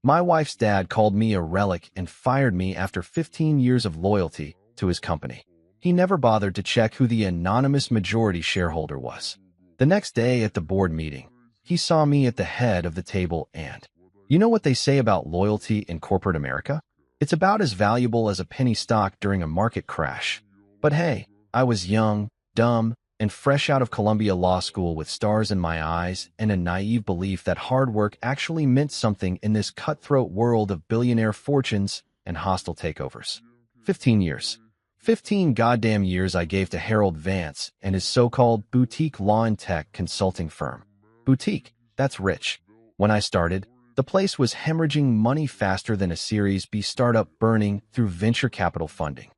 My wife's dad called me a relic and fired me after 15 years of loyalty to his company. He never bothered to check who the anonymous majority shareholder was. The next day at the board meeting, he saw me at the head of the table and, you know what they say about loyalty in corporate America? It's about as valuable as a penny stock during a market crash. But hey, I was young, dumb, and fresh out of Columbia Law School with stars in my eyes and a naive belief that hard work actually meant something in this cutthroat world of billionaire fortunes and hostile takeovers. 15 years. 15 goddamn years I gave to Harold Vance and his so-called boutique law and tech consulting firm. Boutique, that's rich. When I started, the place was hemorrhaging money faster than a Series B startup burning through venture capital funding.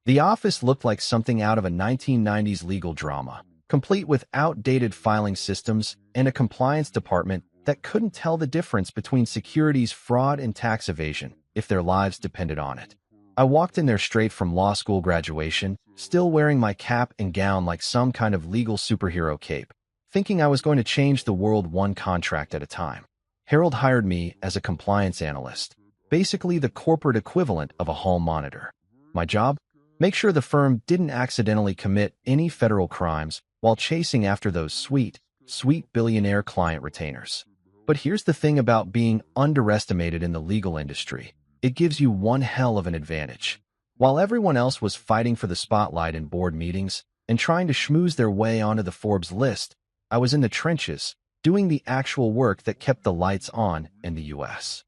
The office looked like something out of a 1990s legal drama, complete with outdated filing systems and a compliance department that couldn't tell the difference between securities fraud and tax evasion if their lives depended on it. I walked in there straight from law school graduation, still wearing my cap and gown like some kind of legal superhero cape, thinking I was going to change the world one contract at a time. Harold hired me as a compliance analyst, basically the corporate equivalent of a hall monitor. My job? Make sure the firm didn't accidentally commit any federal crimes while chasing after those sweet billionaire client retainers. But here's the thing about being underestimated in the legal industry. It gives you one hell of an advantage. While everyone else was fighting for the spotlight in board meetings and trying to schmooze their way onto the Forbes list, I was in the trenches, doing the actual work that kept the lights on in the U.S.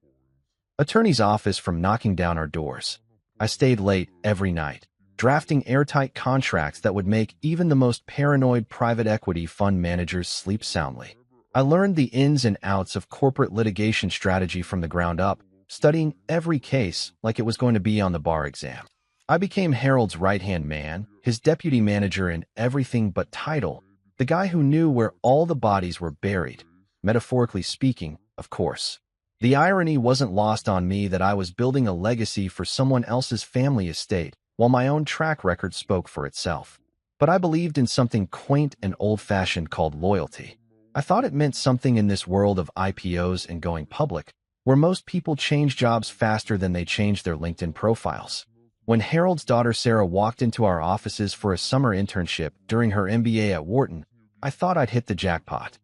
Attorney's office from knocking down our doors. I stayed late every night, drafting airtight contracts that would make even the most paranoid private equity fund managers sleep soundly. I learned the ins and outs of corporate litigation strategy from the ground up, studying every case like it was going to be on the bar exam. I became Harold's right-hand man, his deputy manager in everything but title, the guy who knew where all the bodies were buried, metaphorically speaking, of course. The irony wasn't lost on me that I was building a legacy for someone else's family estate, while my own track record spoke for itself. But I believed in something quaint and old-fashioned called loyalty. I thought it meant something in this world of IPOs and going public, where most people change jobs faster than they change their LinkedIn profiles. When Harold's daughter Sarah walked into our offices for a summer internship during her MBA at Wharton, I thought I'd hit the jackpot.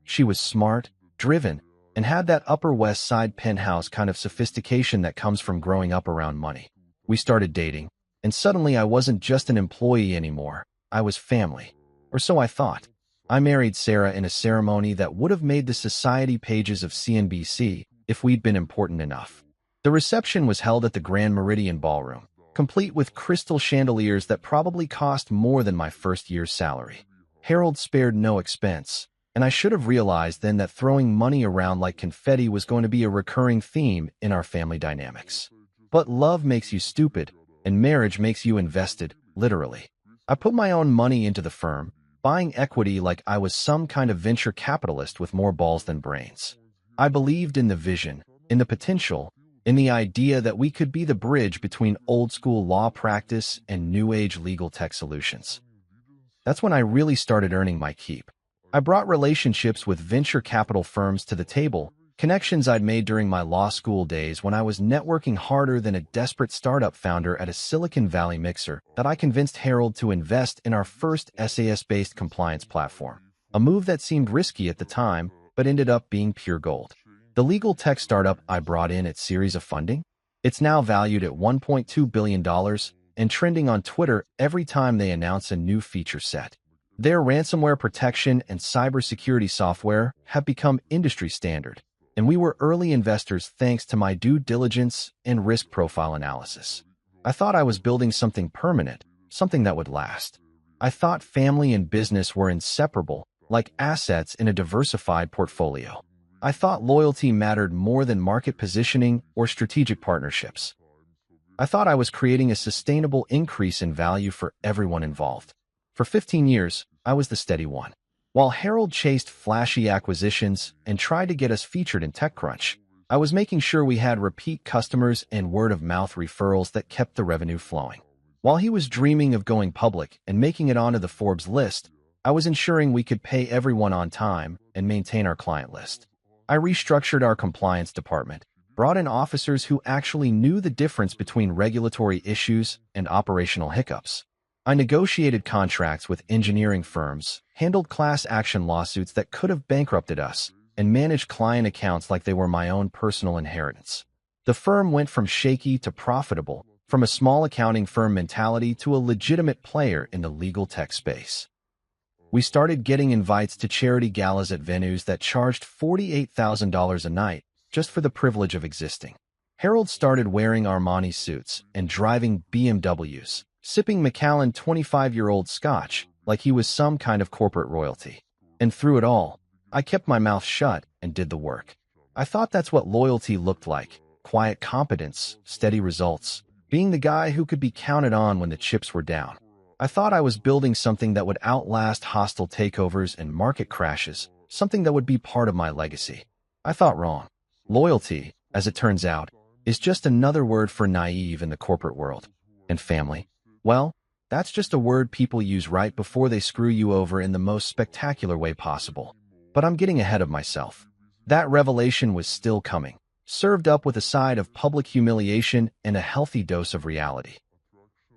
She was smart, driven, and had that Upper West Side penthouse kind of sophistication that comes from growing up around money. We started dating, and suddenly I wasn't just an employee anymore. I was family. Or so I thought. I married Sarah in a ceremony that would have made the society pages of CNBC if we'd been important enough. The reception was held at the Grand Meridian Ballroom, complete with crystal chandeliers that probably cost more than my first year's salary. Harold spared no expense, and I should have realized then that throwing money around like confetti was going to be a recurring theme in our family dynamics. But love makes you stupid, and marriage makes you invested, literally. I put my own money into the firm, buying equity like I was some kind of venture capitalist with more balls than brains. I believed in the vision, in the potential, in the idea that we could be the bridge between old-school law practice and new-age legal tech solutions. That's when I really started earning my keep. I brought relationships with venture capital firms to the table, connections I'd made during my law school days when I was networking harder than a desperate startup founder at a Silicon Valley mixer, that I convinced Harold to invest in our first SAS-based compliance platform, a move that seemed risky at the time, but ended up being pure gold. The legal tech startup I brought in its series of funding? It's now valued at $1.2 billion and trending on Twitter every time they announce a new feature set. Their ransomware protection and cybersecurity software have become industry standard, and we were early investors thanks to my due diligence and risk profile analysis. I thought I was building something permanent, something that would last. I thought family and business were inseparable, like assets in a diversified portfolio. I thought loyalty mattered more than market positioning or strategic partnerships. I thought I was creating a sustainable increase in value for everyone involved. For 15 years, I was the steady one. While Harold chased flashy acquisitions and tried to get us featured in TechCrunch, I was making sure we had repeat customers and word-of-mouth referrals that kept the revenue flowing. While he was dreaming of going public and making it onto the Forbes list, I was ensuring we could pay everyone on time and maintain our client list. I restructured our compliance department, brought in officers who actually knew the difference between regulatory issues and operational hiccups. I negotiated contracts with engineering firms, handled class action lawsuits that could have bankrupted us, and managed client accounts like they were my own personal inheritance. The firm went from shaky to profitable, from a small accounting firm mentality to a legitimate player in the legal tech space. We started getting invites to charity galas at venues that charged $48,000 a night just for the privilege of existing. Harold started wearing Armani suits and driving BMWs, sipping Macallan 25-year-old scotch like he was some kind of corporate royalty. And through it all, I kept my mouth shut and did the work. I thought that's what loyalty looked like: quiet competence, steady results, being the guy who could be counted on when the chips were down. I thought I was building something that would outlast hostile takeovers and market crashes, something that would be part of my legacy. I thought wrong. Loyalty, as it turns out, is just another word for naive in the corporate world. And family? Well, that's just a word people use right before they screw you over in the most spectacular way possible. But I'm getting ahead of myself. That revelation was still coming, served up with a side of public humiliation and a healthy dose of reality.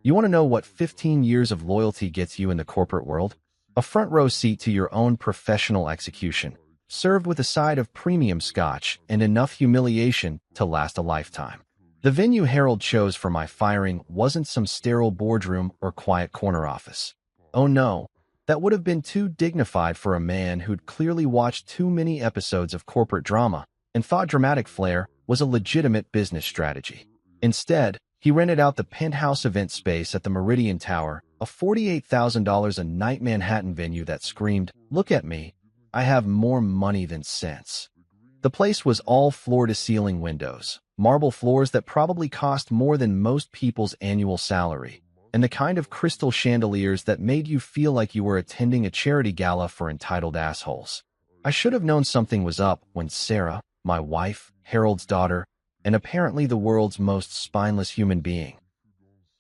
You want to know what 15 years of loyalty gets you in the corporate world? A front row seat to your own professional execution, served with a side of premium scotch and enough humiliation to last a lifetime. The venue Harold chose for my firing wasn't some sterile boardroom or quiet corner office. Oh no, that would have been too dignified for a man who'd clearly watched too many episodes of corporate drama and thought dramatic flair was a legitimate business strategy. Instead, he rented out the penthouse event space at the Meridian Tower, a $48,000 a night Manhattan venue that screamed, "Look at me, I have more money than sense." The place was all floor-to-ceiling windows, marble floors that probably cost more than most people's annual salary, and the kind of crystal chandeliers that made you feel like you were attending a charity gala for entitled assholes. I should have known something was up when Sarah, my wife, Harold's daughter, and apparently the world's most spineless human being,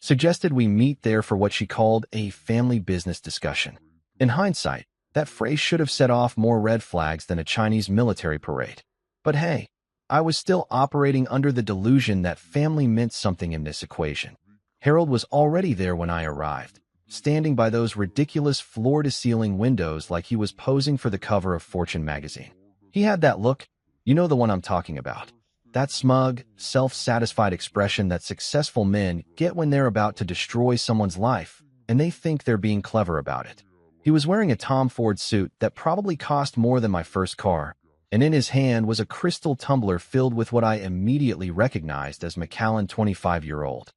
suggested we meet there for what she called a family business discussion. In hindsight, that phrase should have set off more red flags than a Chinese military parade. But hey, I was still operating under the delusion that family meant something in this equation. Harold was already there when I arrived, standing by those ridiculous floor-to-ceiling windows like he was posing for the cover of Fortune magazine. He had that look, you know the one I'm talking about. That smug, self-satisfied expression that successful men get when they're about to destroy someone's life, and they think they're being clever about it. He was wearing a Tom Ford suit that probably cost more than my first car, and in his hand was a crystal tumbler filled with what I immediately recognized as Macallan 25-year-old.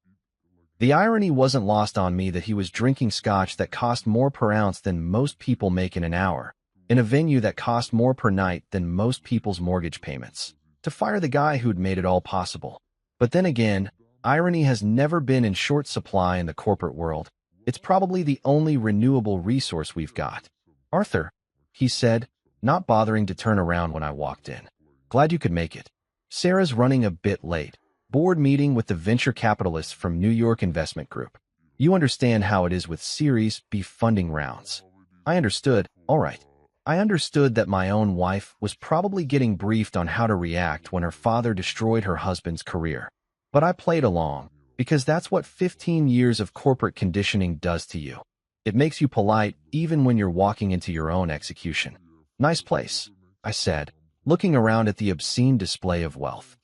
The irony wasn't lost on me that he was drinking scotch that cost more per ounce than most people make in an hour, in a venue that cost more per night than most people's mortgage payments, to fire the guy who'd made it all possible. But then again, irony has never been in short supply in the corporate world. It's probably the only renewable resource we've got. "Arthur," he said, not bothering to turn around when I walked in. "Glad you could make it. Sarah's running a bit late. Board meeting with the venture capitalists from New York Investment Group. You understand how it is with Series B funding rounds." I understood, all right. I understood that my own wife was probably getting briefed on how to react when her father destroyed her husband's career. But I played along, because that's what 15 years of corporate conditioning does to you. It makes you polite even when you're walking into your own execution. "Nice place," I said, looking around at the obscene display of wealth.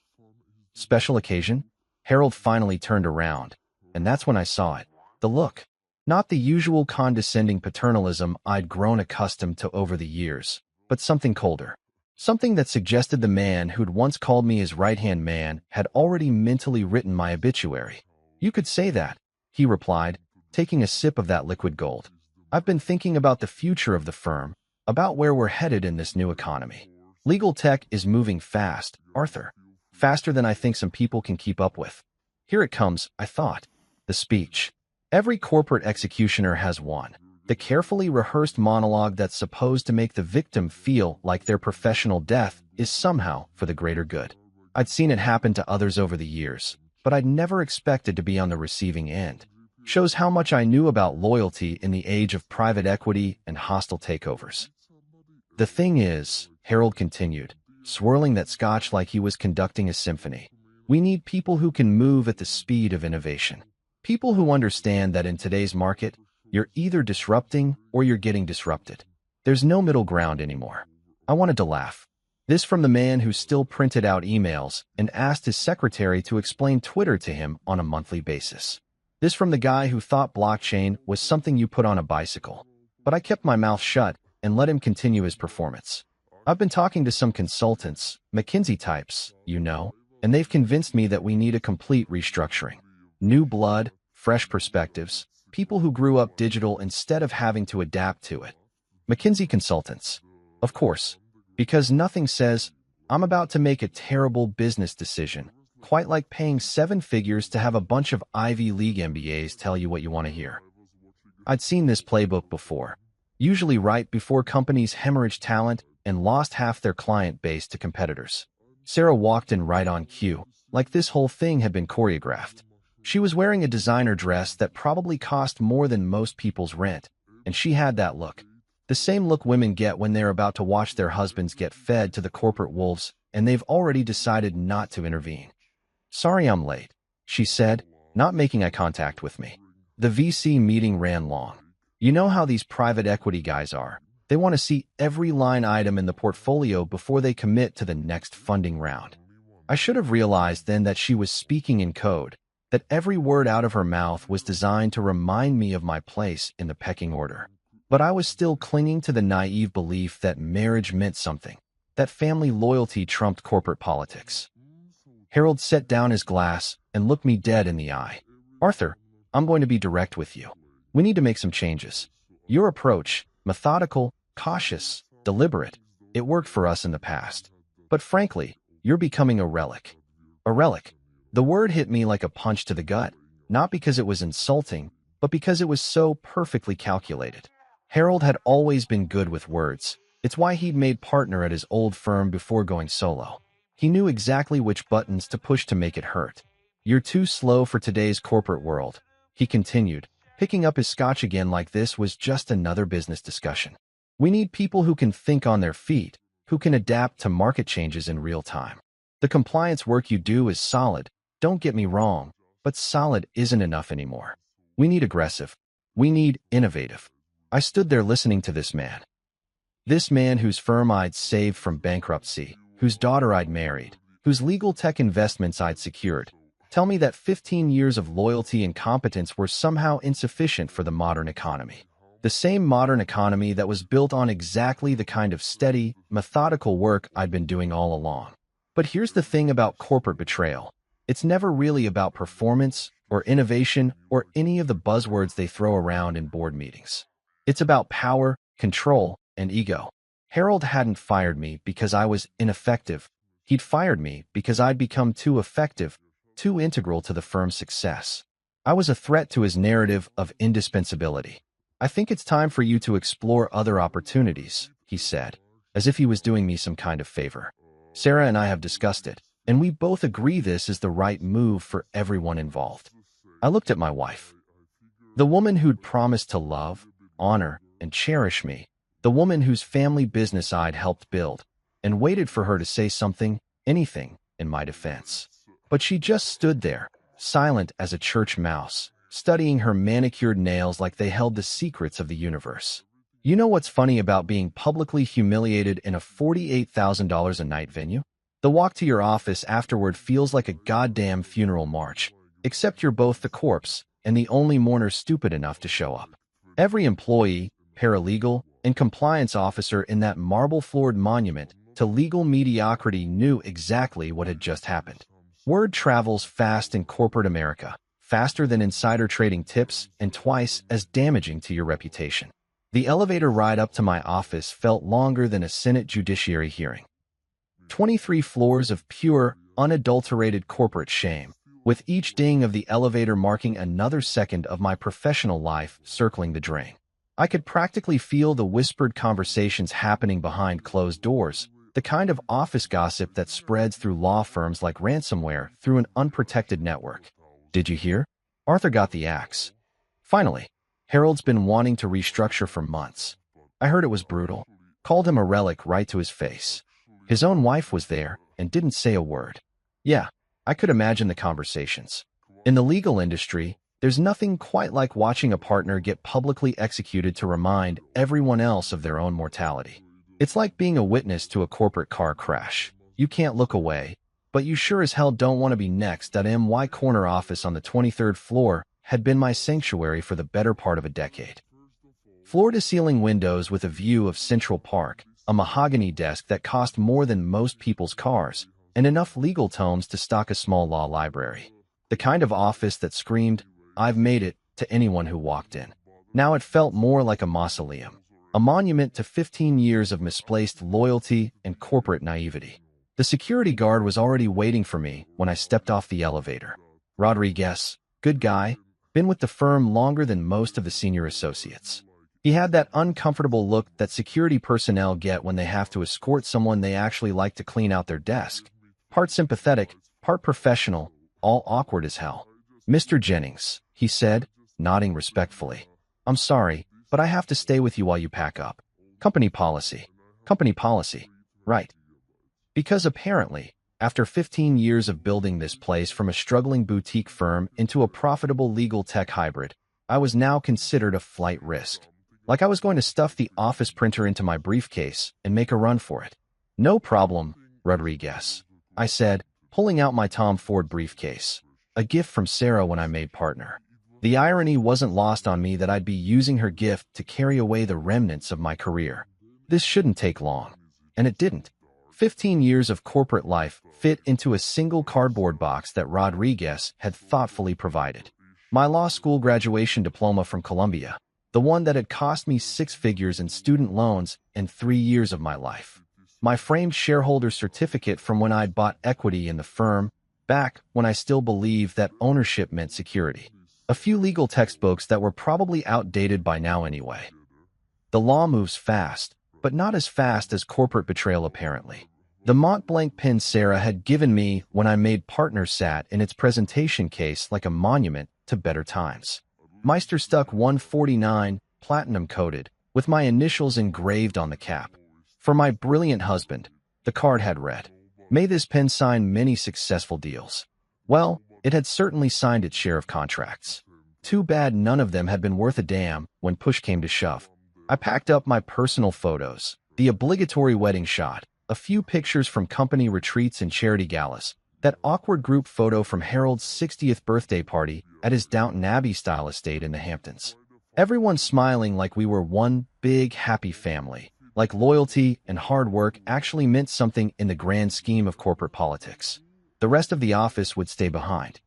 "Special occasion?" Harold finally turned around, and that's when I saw it. The look. Not the usual condescending paternalism I'd grown accustomed to over the years, but something colder. Something that suggested the man who'd once called me his right-hand man had already mentally written my obituary. "You could say that," he replied, taking a sip of that liquid gold. "I've been thinking about the future of the firm, about where we're headed in this new economy. Legal tech is moving fast, Arthur. Faster than I think some people can keep up with. Here it comes," I thought. The speech. Every corporate executioner has one. The carefully rehearsed monologue that's supposed to make the victim feel like their professional death is somehow for the greater good. I'd seen it happen to others over the years, but I'd never expected to be on the receiving end. Shows how much I knew about loyalty in the age of private equity and hostile takeovers. "The thing is," Harold continued, swirling that scotch like he was conducting a symphony. We need people who can move at the speed of innovation. People who understand that in today's market, you're either disrupting or you're getting disrupted. There's no middle ground anymore. I wanted to laugh. This from the man who still printed out emails and asked his secretary to explain Twitter to him on a monthly basis. This from the guy who thought blockchain was something you put on a bicycle. But I kept my mouth shut and let him continue his performance. I've been talking to some consultants, McKinsey types, and they've convinced me that we need a complete restructuring. New blood, fresh perspectives, people who grew up digital instead of having to adapt to it. McKinsey consultants. Of course, because nothing says, I'm about to make a terrible business decision, quite like paying 7 figures to have a bunch of Ivy League MBAs tell you what you want to hear. I'd seen this playbook before, usually right before companies hemorrhaged talent and lost half their client base to competitors. Sarah walked in right on cue, like this whole thing had been choreographed. She was wearing a designer dress that probably cost more than most people's rent, and she had that look. The same look women get when they're about to watch their husbands get fed to the corporate wolves and they've already decided not to intervene. Sorry I'm late, she said, not making eye contact with me. The VC meeting ran long. You know how these private equity guys are. They want to see every line item in the portfolio before they commit to the next funding round. I should have realized then that she was speaking in code, that every word out of her mouth was designed to remind me of my place in the pecking order. But I was still clinging to the naive belief that marriage meant something, that family loyalty trumped corporate politics. Harold set down his glass and looked me dead in the eye. Arthur, I'm going to be direct with you. We need to make some changes. Your approach, methodical, cautious, deliberate, it worked for us in the past. But frankly, you're becoming a relic. A relic. The word hit me like a punch to the gut, not because it was insulting, but because it was so perfectly calculated. Harold had always been good with words. It's why he'd made partner at his old firm before going solo. He knew exactly which buttons to push to make it hurt. You're too slow for today's corporate world, he continued, picking up his scotch again like this was just another business discussion. We need people who can think on their feet, who can adapt to market changes in real time. The compliance work you do is solid, don't get me wrong, but solid isn't enough anymore. We need aggressive. We need innovative. I stood there listening to this man. This man whose firm I'd saved from bankruptcy, whose daughter I'd married, whose legal tech investments I'd secured, tell me that 15 years of loyalty and competence were somehow insufficient for the modern economy. The same modern economy that was built on exactly the kind of steady, methodical work I'd been doing all along. But here's the thing about corporate betrayal. It's never really about performance or innovation or any of the buzzwords they throw around in board meetings. It's about power, control, and ego. Harold hadn't fired me because I was ineffective. He'd fired me because I'd become too effective, too integral to the firm's success. I was a threat to his narrative of indispensability. I think it's time for you to explore other opportunities, he said, as if he was doing me some kind of favor. Sarah and I have discussed it, and we both agree this is the right move for everyone involved. I looked at my wife. The woman who'd promised to love, honor, and cherish me, the woman whose family business I'd helped build, and waited for her to say something, anything, in my defense. But she just stood there, silent as a church mouse, studying her manicured nails like they held the secrets of the universe. You know what's funny about being publicly humiliated in a $48,000 a night venue? The walk to your office afterward feels like a goddamn funeral march, except you're both the corpse and the only mourner stupid enough to show up. Every employee, paralegal, and compliance officer in that marble-floored monument to legal mediocrity knew exactly what had just happened. Word travels fast in corporate America, faster than insider trading tips and twice as damaging to your reputation. The elevator ride up to my office felt longer than a Senate judiciary hearing. 23 floors of pure, unadulterated corporate shame, with each ding of the elevator marking another second of my professional life circling the drain. I could practically feel the whispered conversations happening behind closed doors, the kind of office gossip that spreads through law firms like ransomware through an unprotected network. Did you hear? Arthur got the axe. Finally, Harold's been wanting to restructure for months. I heard it was brutal. Called him a relic right to his face. His own wife was there and didn't say a word. Yeah, I could imagine the conversations. In the legal industry, there's nothing quite like watching a partner get publicly executed to remind everyone else of their own mortality. It's like being a witness to a corporate car crash. You can't look away, but you sure as hell don't want to be next. My corner office on the 23rd floor had been my sanctuary for the better part of a decade. Floor-to-ceiling windows with a view of Central Park, a mahogany desk that cost more than most people's cars, and enough legal tomes to stock a small law library. The kind of office that screamed, "I've made it," to anyone who walked in. Now it felt more like a mausoleum, a monument to 15 years of misplaced loyalty and corporate naivety. The security guard was already waiting for me when I stepped off the elevator. Rodriguez, good guy, been with the firm longer than most of the senior associates. He had that uncomfortable look that security personnel get when they have to escort someone they actually like to clean out their desk. Part sympathetic, part professional, all awkward as hell. "Mr. Jennings," he said, nodding respectfully. "I'm sorry, but I have to stay with you while you pack up. Company policy. Company policy. Right." Because apparently, after 15 years of building this place from a struggling boutique firm into a profitable legal tech hybrid, I was now considered a flight risk. Like I was going to stuff the office printer into my briefcase and make a run for it. "No problem, Rodriguez," I said, pulling out my Tom Ford briefcase, a gift from Sarah when I made partner. The irony wasn't lost on me that I'd be using her gift to carry away the remnants of my career. This shouldn't take long. And it didn't. 15 years of corporate life fit into a single cardboard box that Rodriguez had thoughtfully provided. My law school graduation diploma from Columbia, the one that had cost me 6 figures in student loans and 3 years of my life. My framed shareholder certificate from when I'd bought equity in the firm, back when I still believed that ownership meant security. A few legal textbooks that were probably outdated by now anyway. The law moves fast, but not as fast as corporate betrayal apparently. The Mont Blanc pen Sarah had given me when I made partner sat in its presentation case like a monument to better times. Meister stuck 149, platinum-coated, with my initials engraved on the cap. For my brilliant husband, the card had read, "May this pen sign many successful deals." Well, it had certainly signed its share of contracts. Too bad none of them had been worth a damn when push came to shove. I packed up my personal photos, the obligatory wedding shot, a few pictures from company retreats and charity galas, that awkward group photo from Harold's 60th birthday party at his Downton Abbey-style estate in the Hamptons. Everyone smiling like we were one big happy family, like loyalty and hard work actually meant something in the grand scheme of corporate politics. The rest of the office would stay behind.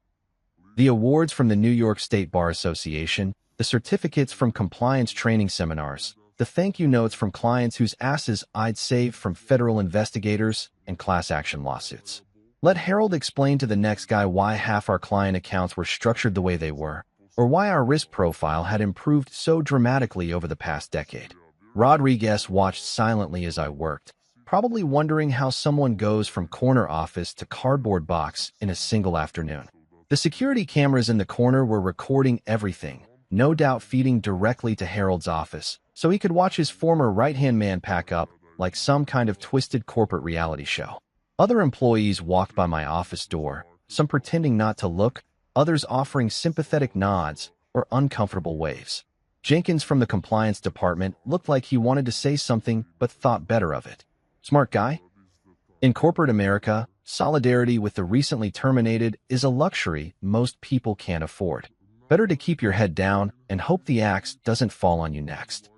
The awards from the New York State Bar Association, the certificates from compliance training seminars, the thank you notes from clients whose asses I'd saved from federal investigators and class action lawsuits. Let Harold explain to the next guy why half our client accounts were structured the way they were, or why our risk profile had improved so dramatically over the past decade. Rodriguez watched silently as I worked, probably wondering how someone goes from corner office to cardboard box in a single afternoon. The security cameras in the corner were recording everything, no doubt feeding directly to Harold's office, so he could watch his former right-hand man pack up like some kind of twisted corporate reality show. Other employees walked by my office door, some pretending not to look, others offering sympathetic nods or uncomfortable waves. Jenkins from the compliance department looked like he wanted to say something but thought better of it. Smart guy? In corporate America, solidarity with the recently terminated is a luxury most people can't afford. Better to keep your head down and hope the axe doesn't fall on you next.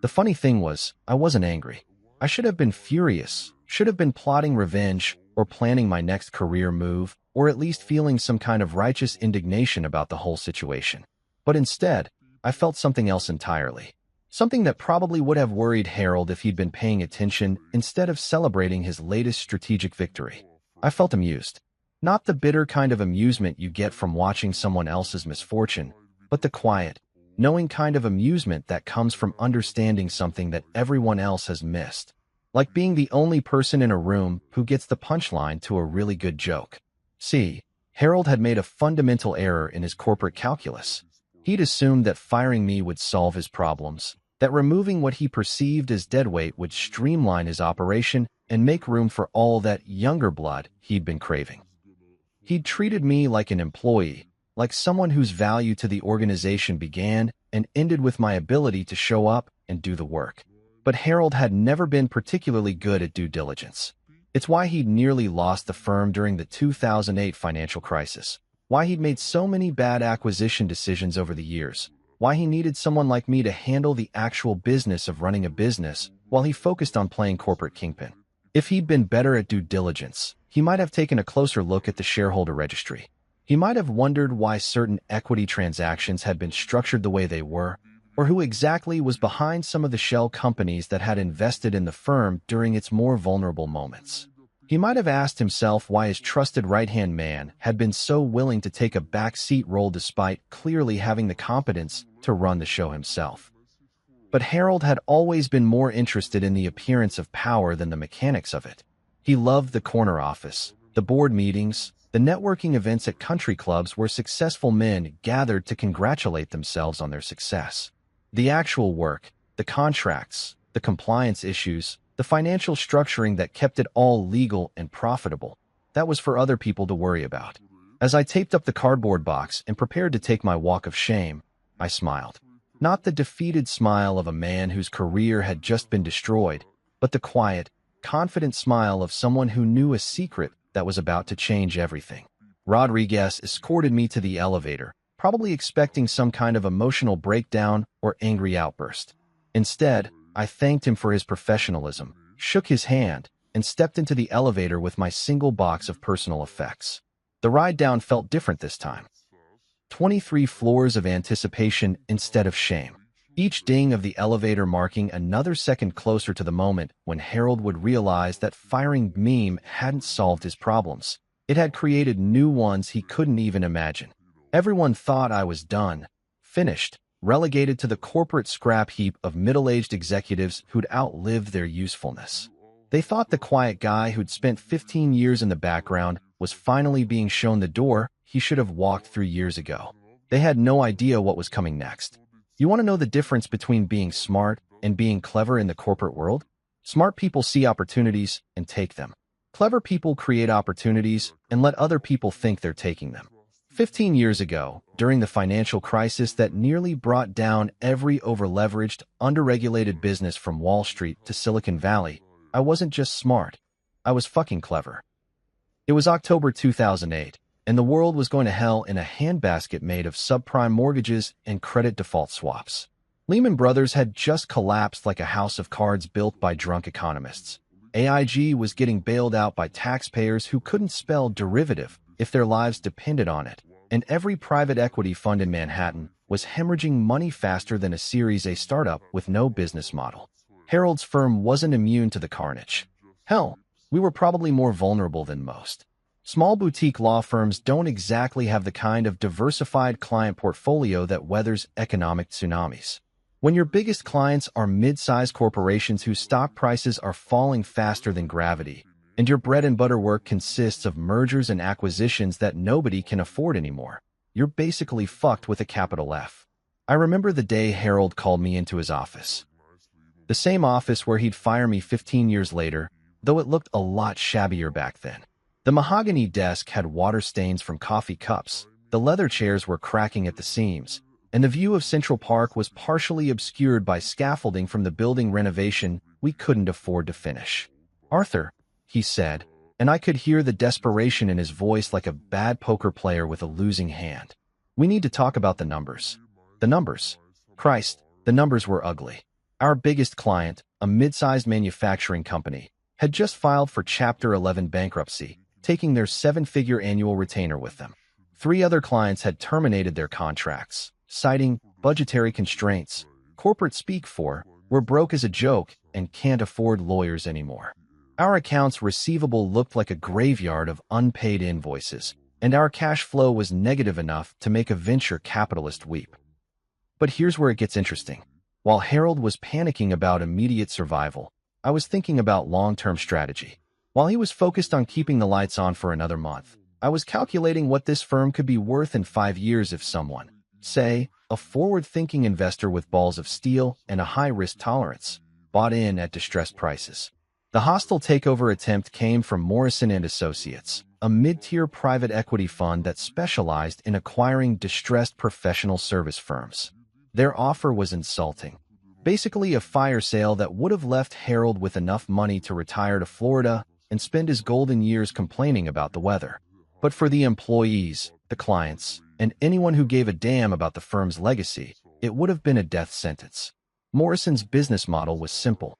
The funny thing was, I wasn't angry. I should have been furious, should have been plotting revenge or planning my next career move, or at least feeling some kind of righteous indignation about the whole situation. But instead, I felt something else entirely. Something that probably would have worried Harold if he'd been paying attention instead of celebrating his latest strategic victory. I felt amused. Not the bitter kind of amusement you get from watching someone else's misfortune, but the quiet, knowing kind of amusement that comes from understanding something that everyone else has missed. Like being the only person in a room who gets the punchline to a really good joke. See, Harold had made a fundamental error in his corporate calculus. He'd assumed that firing me would solve his problems, that removing what he perceived as deadweight would streamline his operation and make room for all that younger blood he'd been craving. He'd treated me like an employee, like someone whose value to the organization began and ended with my ability to show up and do the work. But Harold had never been particularly good at due diligence. It's why he'd nearly lost the firm during the 2008 financial crisis, why he'd made so many bad acquisition decisions over the years, why he needed someone like me to handle the actual business of running a business while he focused on playing corporate kingpin. If he'd been better at due diligence, he might have taken a closer look at the shareholder registry. He might have wondered why certain equity transactions had been structured the way they were, or who exactly was behind some of the shell companies that had invested in the firm during its more vulnerable moments. He might have asked himself why his trusted right-hand man had been so willing to take a backseat role despite clearly having the competence to run the show himself. But Harold had always been more interested in the appearance of power than the mechanics of it. He loved the corner office, the board meetings, the networking events at country clubs where successful men gathered to congratulate themselves on their success. The actual work, the contracts, the compliance issues, the financial structuring that kept it all legal and profitable, that was for other people to worry about. As I taped up the cardboard box and prepared to take my walk of shame, I smiled. Not the defeated smile of a man whose career had just been destroyed, but the quiet, confident smile of someone who knew a secret that was about to change everything. Rodriguez escorted me to the elevator, probably expecting some kind of emotional breakdown or angry outburst. Instead, I thanked him for his professionalism, shook his hand, and stepped into the elevator with my single box of personal effects. The ride down felt different this time. 23 floors of anticipation instead of shame. Each ding of the elevator marking another second closer to the moment when Harold would realize that firing Meme hadn't solved his problems. It had created new ones he couldn't even imagine. Everyone thought I was done, finished, relegated to the corporate scrap heap of middle-aged executives who'd outlived their usefulness. They thought the quiet guy who'd spent 15 years in the background was finally being shown the door he should have walked through years ago. They had no idea what was coming next. You want to know the difference between being smart and being clever in the corporate world? Smart people see opportunities and take them. Clever people create opportunities and let other people think they're taking them. 15 years ago, during the financial crisis that nearly brought down every overleveraged, underregulated business from Wall Street to Silicon Valley, I wasn't just smart. I was fucking clever. It was October 2008. And the world was going to hell in a handbasket made of subprime mortgages and credit default swaps. Lehman Brothers had just collapsed like a house of cards built by drunk economists. AIG was getting bailed out by taxpayers who couldn't spell derivative if their lives depended on it, and every private equity fund in Manhattan was hemorrhaging money faster than a Series A startup with no business model. Harold's firm wasn't immune to the carnage. Hell, we were probably more vulnerable than most. Small boutique law firms don't exactly have the kind of diversified client portfolio that weathers economic tsunamis. When your biggest clients are mid-sized corporations whose stock prices are falling faster than gravity, and your bread and butter work consists of mergers and acquisitions that nobody can afford anymore, you're basically fucked with a capital F. I remember the day Harold called me into his office. The same office where he'd fire me 15 years later, though it looked a lot shabbier back then. The mahogany desk had water stains from coffee cups, the leather chairs were cracking at the seams, and the view of Central Park was partially obscured by scaffolding from the building renovation we couldn't afford to finish. "Arthur," he said, and I could hear the desperation in his voice like a bad poker player with a losing hand. "We need to talk about the numbers." The numbers. Christ, the numbers were ugly. Our biggest client, a mid-sized manufacturing company, had just filed for Chapter 11 bankruptcy, taking their 7-figure annual retainer with them. 3 other clients had terminated their contracts, citing budgetary constraints. Corporate speak for, "We're broke as a joke and can't afford lawyers anymore." Our accounts receivable looked like a graveyard of unpaid invoices, and our cash flow was negative enough to make a venture capitalist weep. But here's where it gets interesting. While Harold was panicking about immediate survival, I was thinking about long-term strategy. While he was focused on keeping the lights on for another month, I was calculating what this firm could be worth in 5 years if someone, say, a forward-thinking investor with balls of steel and a high risk tolerance, bought in at distressed prices. The hostile takeover attempt came from Morrison & Associates, a mid-tier private equity fund that specialized in acquiring distressed professional service firms. Their offer was insulting. Basically a fire sale that would have left Harold with enough money to retire to Florida and spend his golden years complaining about the weather. But for the employees, the clients, and anyone who gave a damn about the firm's legacy, it would have been a death sentence. Morrison's business model was simple.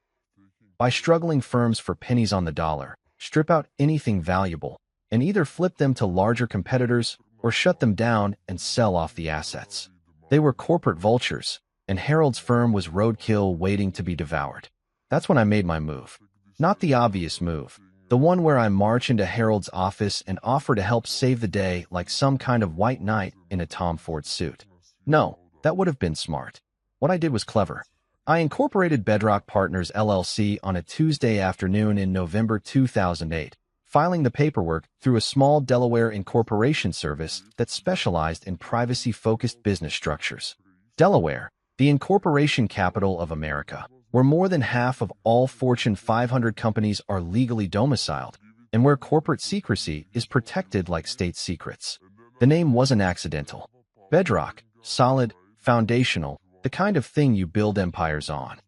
Buy struggling firms for pennies on the dollar, strip out anything valuable, and either flip them to larger competitors or shut them down and sell off the assets. They were corporate vultures, and Harold's firm was roadkill waiting to be devoured. That's when I made my move. Not the obvious move, the one where I march into Harold's office and offer to help save the day like some kind of white knight in a Tom Ford suit. No, that would have been smart. What I did was clever. I incorporated Bedrock Partners LLC on a Tuesday afternoon in November 2008, filing the paperwork through a small Delaware incorporation service that specialized in privacy-focused business structures. Delaware, the incorporation capital of America, where more than half of all Fortune 500 companies are legally domiciled, and where corporate secrecy is protected like state secrets. The name wasn't accidental. Bedrock, solid, foundational, the kind of thing you build empires on.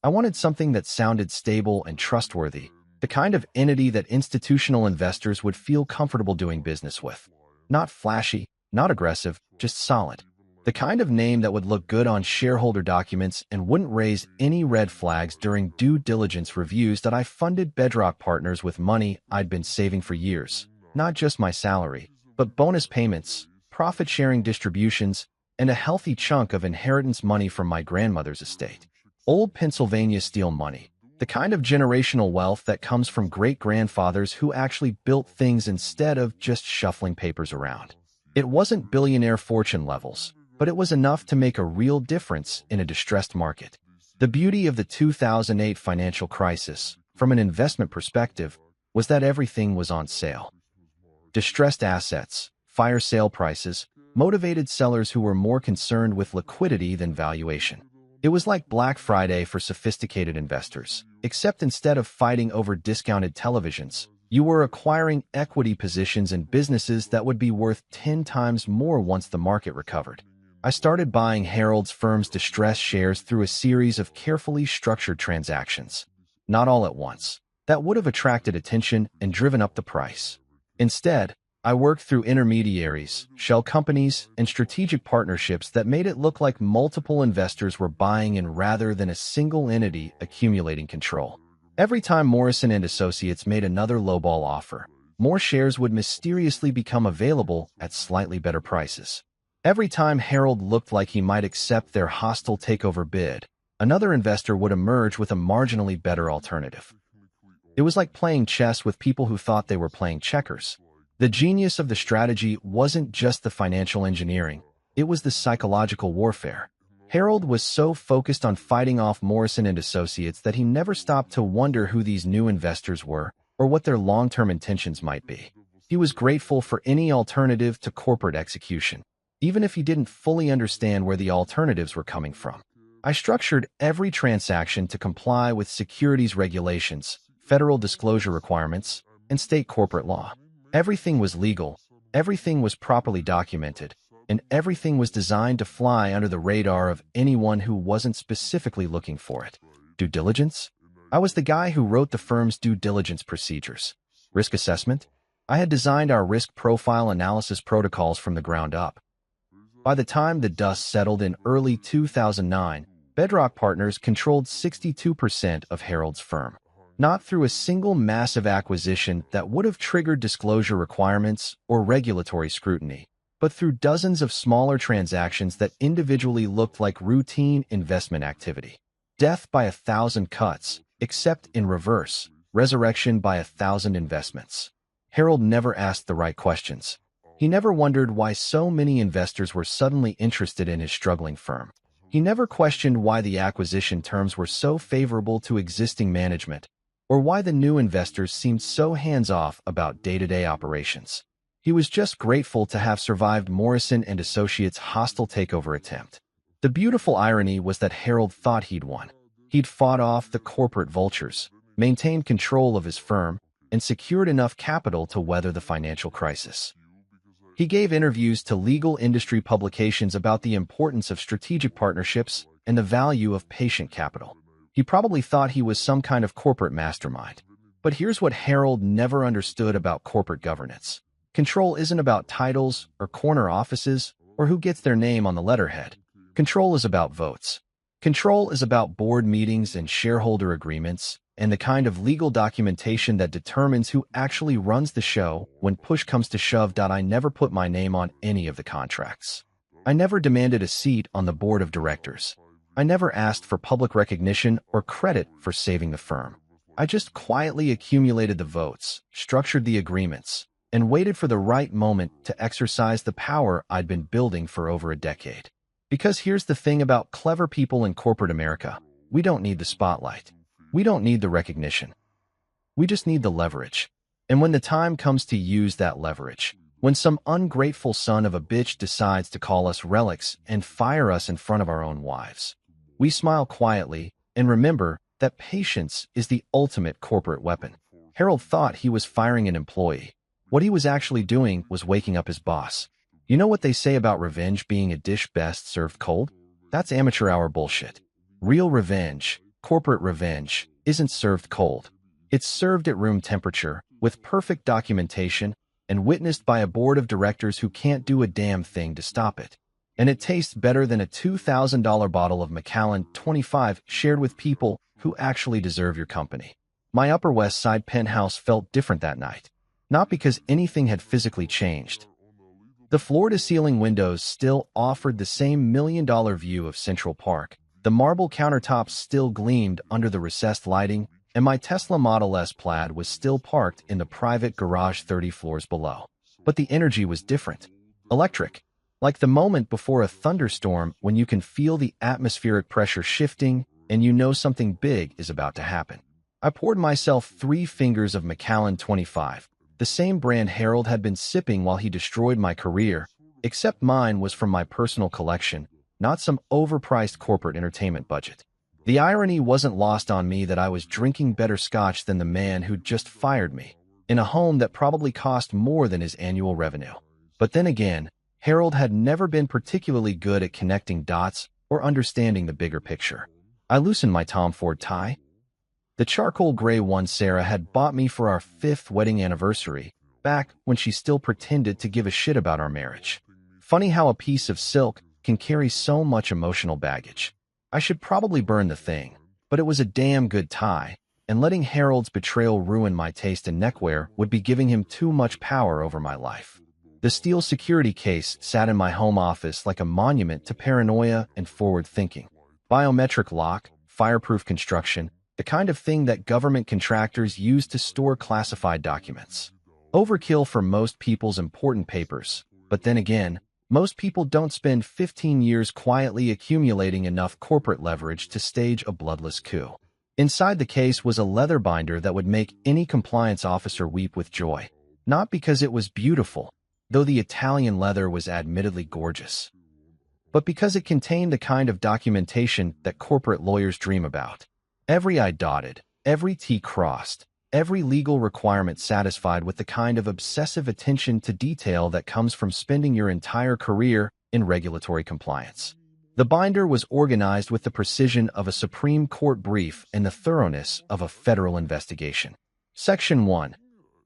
I wanted something that sounded stable and trustworthy, the kind of entity that institutional investors would feel comfortable doing business with. Not flashy, not aggressive, just solid. The kind of name that would look good on shareholder documents and wouldn't raise any red flags during due diligence reviews that I funded Bedrock Partners with money I'd been saving for years. Not just my salary, but bonus payments, profit-sharing distributions, and a healthy chunk of inheritance money from my grandmother's estate. Old Pennsylvania steel money, the kind of generational wealth that comes from great-grandfathers who actually built things instead of just shuffling papers around. It wasn't billionaire fortune levels, but it was enough to make a real difference in a distressed market. The beauty of the 2008 financial crisis, from an investment perspective, was that everything was on sale. Distressed assets, fire sale prices, motivated sellers who were more concerned with liquidity than valuation. It was like Black Friday for sophisticated investors, except instead of fighting over discounted televisions, you were acquiring equity positions in businesses that would be worth 10 times more once the market recovered. I started buying Harold's firm's distressed shares through a series of carefully structured transactions. Not all at once. That would have attracted attention and driven up the price. Instead, I worked through intermediaries, shell companies, and strategic partnerships that made it look like multiple investors were buying in rather than a single entity accumulating control. Every time Morrison & Associates made another lowball offer, more shares would mysteriously become available at slightly better prices. Every time Harold looked like he might accept their hostile takeover bid, another investor would emerge with a marginally better alternative. It was like playing chess with people who thought they were playing checkers. The genius of the strategy wasn't just the financial engineering, it was the psychological warfare. Harold was so focused on fighting off Morrison & Associates that he never stopped to wonder who these new investors were or what their long-term intentions might be. He was grateful for any alternative to corporate execution, even if he didn't fully understand where the alternatives were coming from. I structured every transaction to comply with securities regulations, federal disclosure requirements, and state corporate law. Everything was legal, everything was properly documented, and everything was designed to fly under the radar of anyone who wasn't specifically looking for it. Due diligence? I was the guy who wrote the firm's due diligence procedures. Risk assessment? I had designed our risk profile analysis protocols from the ground up. By the time the dust settled in early 2009, Bedrock Partners controlled 62% of Harold's firm. Not through a single massive acquisition that would have triggered disclosure requirements or regulatory scrutiny, but through dozens of smaller transactions that individually looked like routine investment activity. Death by 1,000 cuts, except in reverse, resurrection by 1,000 investments. Harold never asked the right questions. He never wondered why so many investors were suddenly interested in his struggling firm. He never questioned why the acquisition terms were so favorable to existing management, or why the new investors seemed so hands-off about day-to-day operations. He was just grateful to have survived Morrison & Associates' hostile takeover attempt. The beautiful irony was that Harold thought he'd won. He'd fought off the corporate vultures, maintained control of his firm, and secured enough capital to weather the financial crisis. He gave interviews to legal industry publications about the importance of strategic partnerships and the value of patient capital. He probably thought he was some kind of corporate mastermind. But here's what Harold never understood about corporate governance. Control isn't about titles or corner offices or who gets their name on the letterhead. Control is about votes. Control is about board meetings and shareholder agreements and the kind of legal documentation that determines who actually runs the show when push comes to shove. I never put my name on any of the contracts. I never demanded a seat on the board of directors. I never asked for public recognition or credit for saving the firm. I just quietly accumulated the votes, structured the agreements, and waited for the right moment to exercise the power I'd been building for over a decade. Because here's the thing about clever people in corporate America. We don't need the spotlight. We don't need the recognition. We just need the leverage. And when the time comes to use that leverage, when some ungrateful son of a bitch decides to call us relics and fire us in front of our own wives, we smile quietly and remember that patience is the ultimate corporate weapon. Harold thought he was firing an employee. What he was actually doing was waking up his boss. You know what they say about revenge being a dish best served cold? That's amateur hour bullshit. Real revenge, corporate revenge, isn't served cold. It's served at room temperature, with perfect documentation, and witnessed by a board of directors who can't do a damn thing to stop it. And it tastes better than a $2,000 bottle of Macallan 25 shared with people who actually deserve your company. My Upper West Side penthouse felt different that night. Not because anything had physically changed. The floor-to-ceiling windows still offered the same million-dollar view of Central Park. The marble countertops still gleamed under the recessed lighting, and my Tesla Model S Plaid was still parked in the private garage 30 floors below. But the energy was different. Electric. Like the moment before a thunderstorm when you can feel the atmospheric pressure shifting and you know something big is about to happen. I poured myself 3 fingers of Macallan 25, the same brand Harold had been sipping while he destroyed my career, except mine was from my personal collection, not some overpriced corporate entertainment budget. The irony wasn't lost on me that I was drinking better scotch than the man who'd just fired me, in a home that probably cost more than his annual revenue. But then again, Harold had never been particularly good at connecting dots or understanding the bigger picture. I loosened my Tom Ford tie. The charcoal gray one Sarah had bought me for our 5th wedding anniversary, back when she still pretended to give a shit about our marriage. Funny how a piece of silk can carry so much emotional baggage. I should probably burn the thing, but it was a damn good tie, and letting Harold's betrayal ruin my taste in neckwear would be giving him too much power over my life. The steel security case sat in my home office like a monument to paranoia and forward thinking. Biometric lock, fireproof construction, the kind of thing that government contractors use to store classified documents. Overkill for most people's important papers, but then again, most people don't spend 15 years quietly accumulating enough corporate leverage to stage a bloodless coup. Inside the case was a leather binder that would make any compliance officer weep with joy. Not because it was beautiful, though the Italian leather was admittedly gorgeous, but because it contained the kind of documentation that corporate lawyers dream about. Every I dotted, every T crossed, every legal requirement satisfied with the kind of obsessive attention to detail that comes from spending your entire career in regulatory compliance. The binder was organized with the precision of a Supreme Court brief and the thoroughness of a federal investigation. Section 1.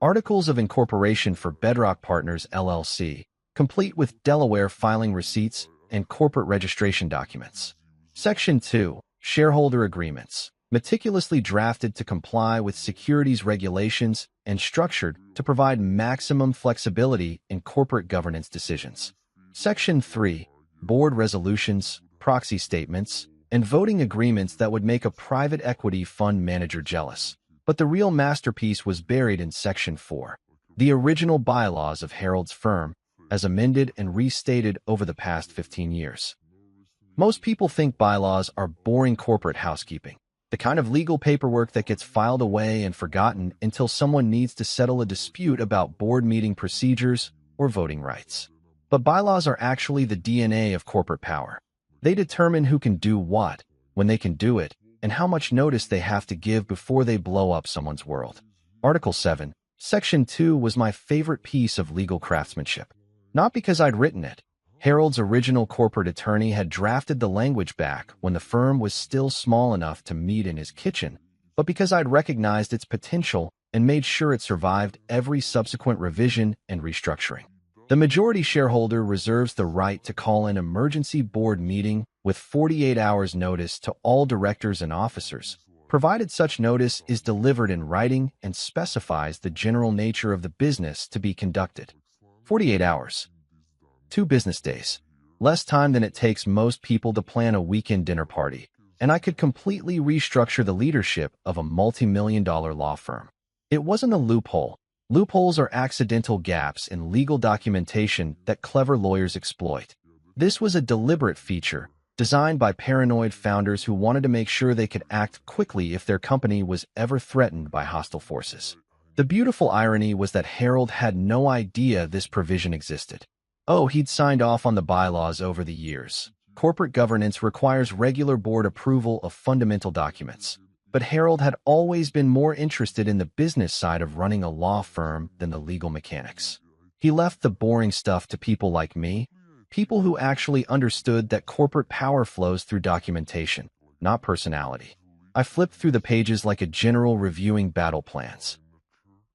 Articles of Incorporation for Bedrock Partners, LLC, complete with Delaware filing receipts and corporate registration documents. Section 2. Shareholder Agreements, meticulously drafted to comply with securities regulations and structured to provide maximum flexibility in corporate governance decisions. Section 3. Board resolutions, proxy statements, and voting agreements that would make a private equity fund manager jealous. But the real masterpiece was buried in Section 4, the original bylaws of Harold's firm, as amended and restated over the past 15 years. Most people think bylaws are boring corporate housekeeping, the kind of legal paperwork that gets filed away and forgotten until someone needs to settle a dispute about board meeting procedures or voting rights. But bylaws are actually the DNA of corporate power. They determine who can do what, when they can do it, and how much notice they have to give before they blow up someone's world. Article 7, Section 2 was my favorite piece of legal craftsmanship. Not because I'd written it. Harold's original corporate attorney had drafted the language back when the firm was still small enough to meet in his kitchen, but because I'd recognized its potential and made sure it survived every subsequent revision and restructuring. The majority shareholder reserves the right to call an emergency board meeting with 48 hours notice to all directors and officers, provided such notice is delivered in writing and specifies the general nature of the business to be conducted. 48 hours. 2 business days. Less time than it takes most people to plan a weekend dinner party, and I could completely restructure the leadership of a multi-million-dollar law firm. It wasn't a loophole. Loopholes are accidental gaps in legal documentation that clever lawyers exploit. This was a deliberate feature, designed by paranoid founders who wanted to make sure they could act quickly if their company was ever threatened by hostile forces. The beautiful irony was that Harold had no idea this provision existed. Oh, he'd signed off on the bylaws over the years. Corporate governance requires regular board approval of fundamental documents. But Harold had always been more interested in the business side of running a law firm than the legal mechanics. He left the boring stuff to people like me, people who actually understood that corporate power flows through documentation, not personality. I flipped through the pages like a general reviewing battle plans.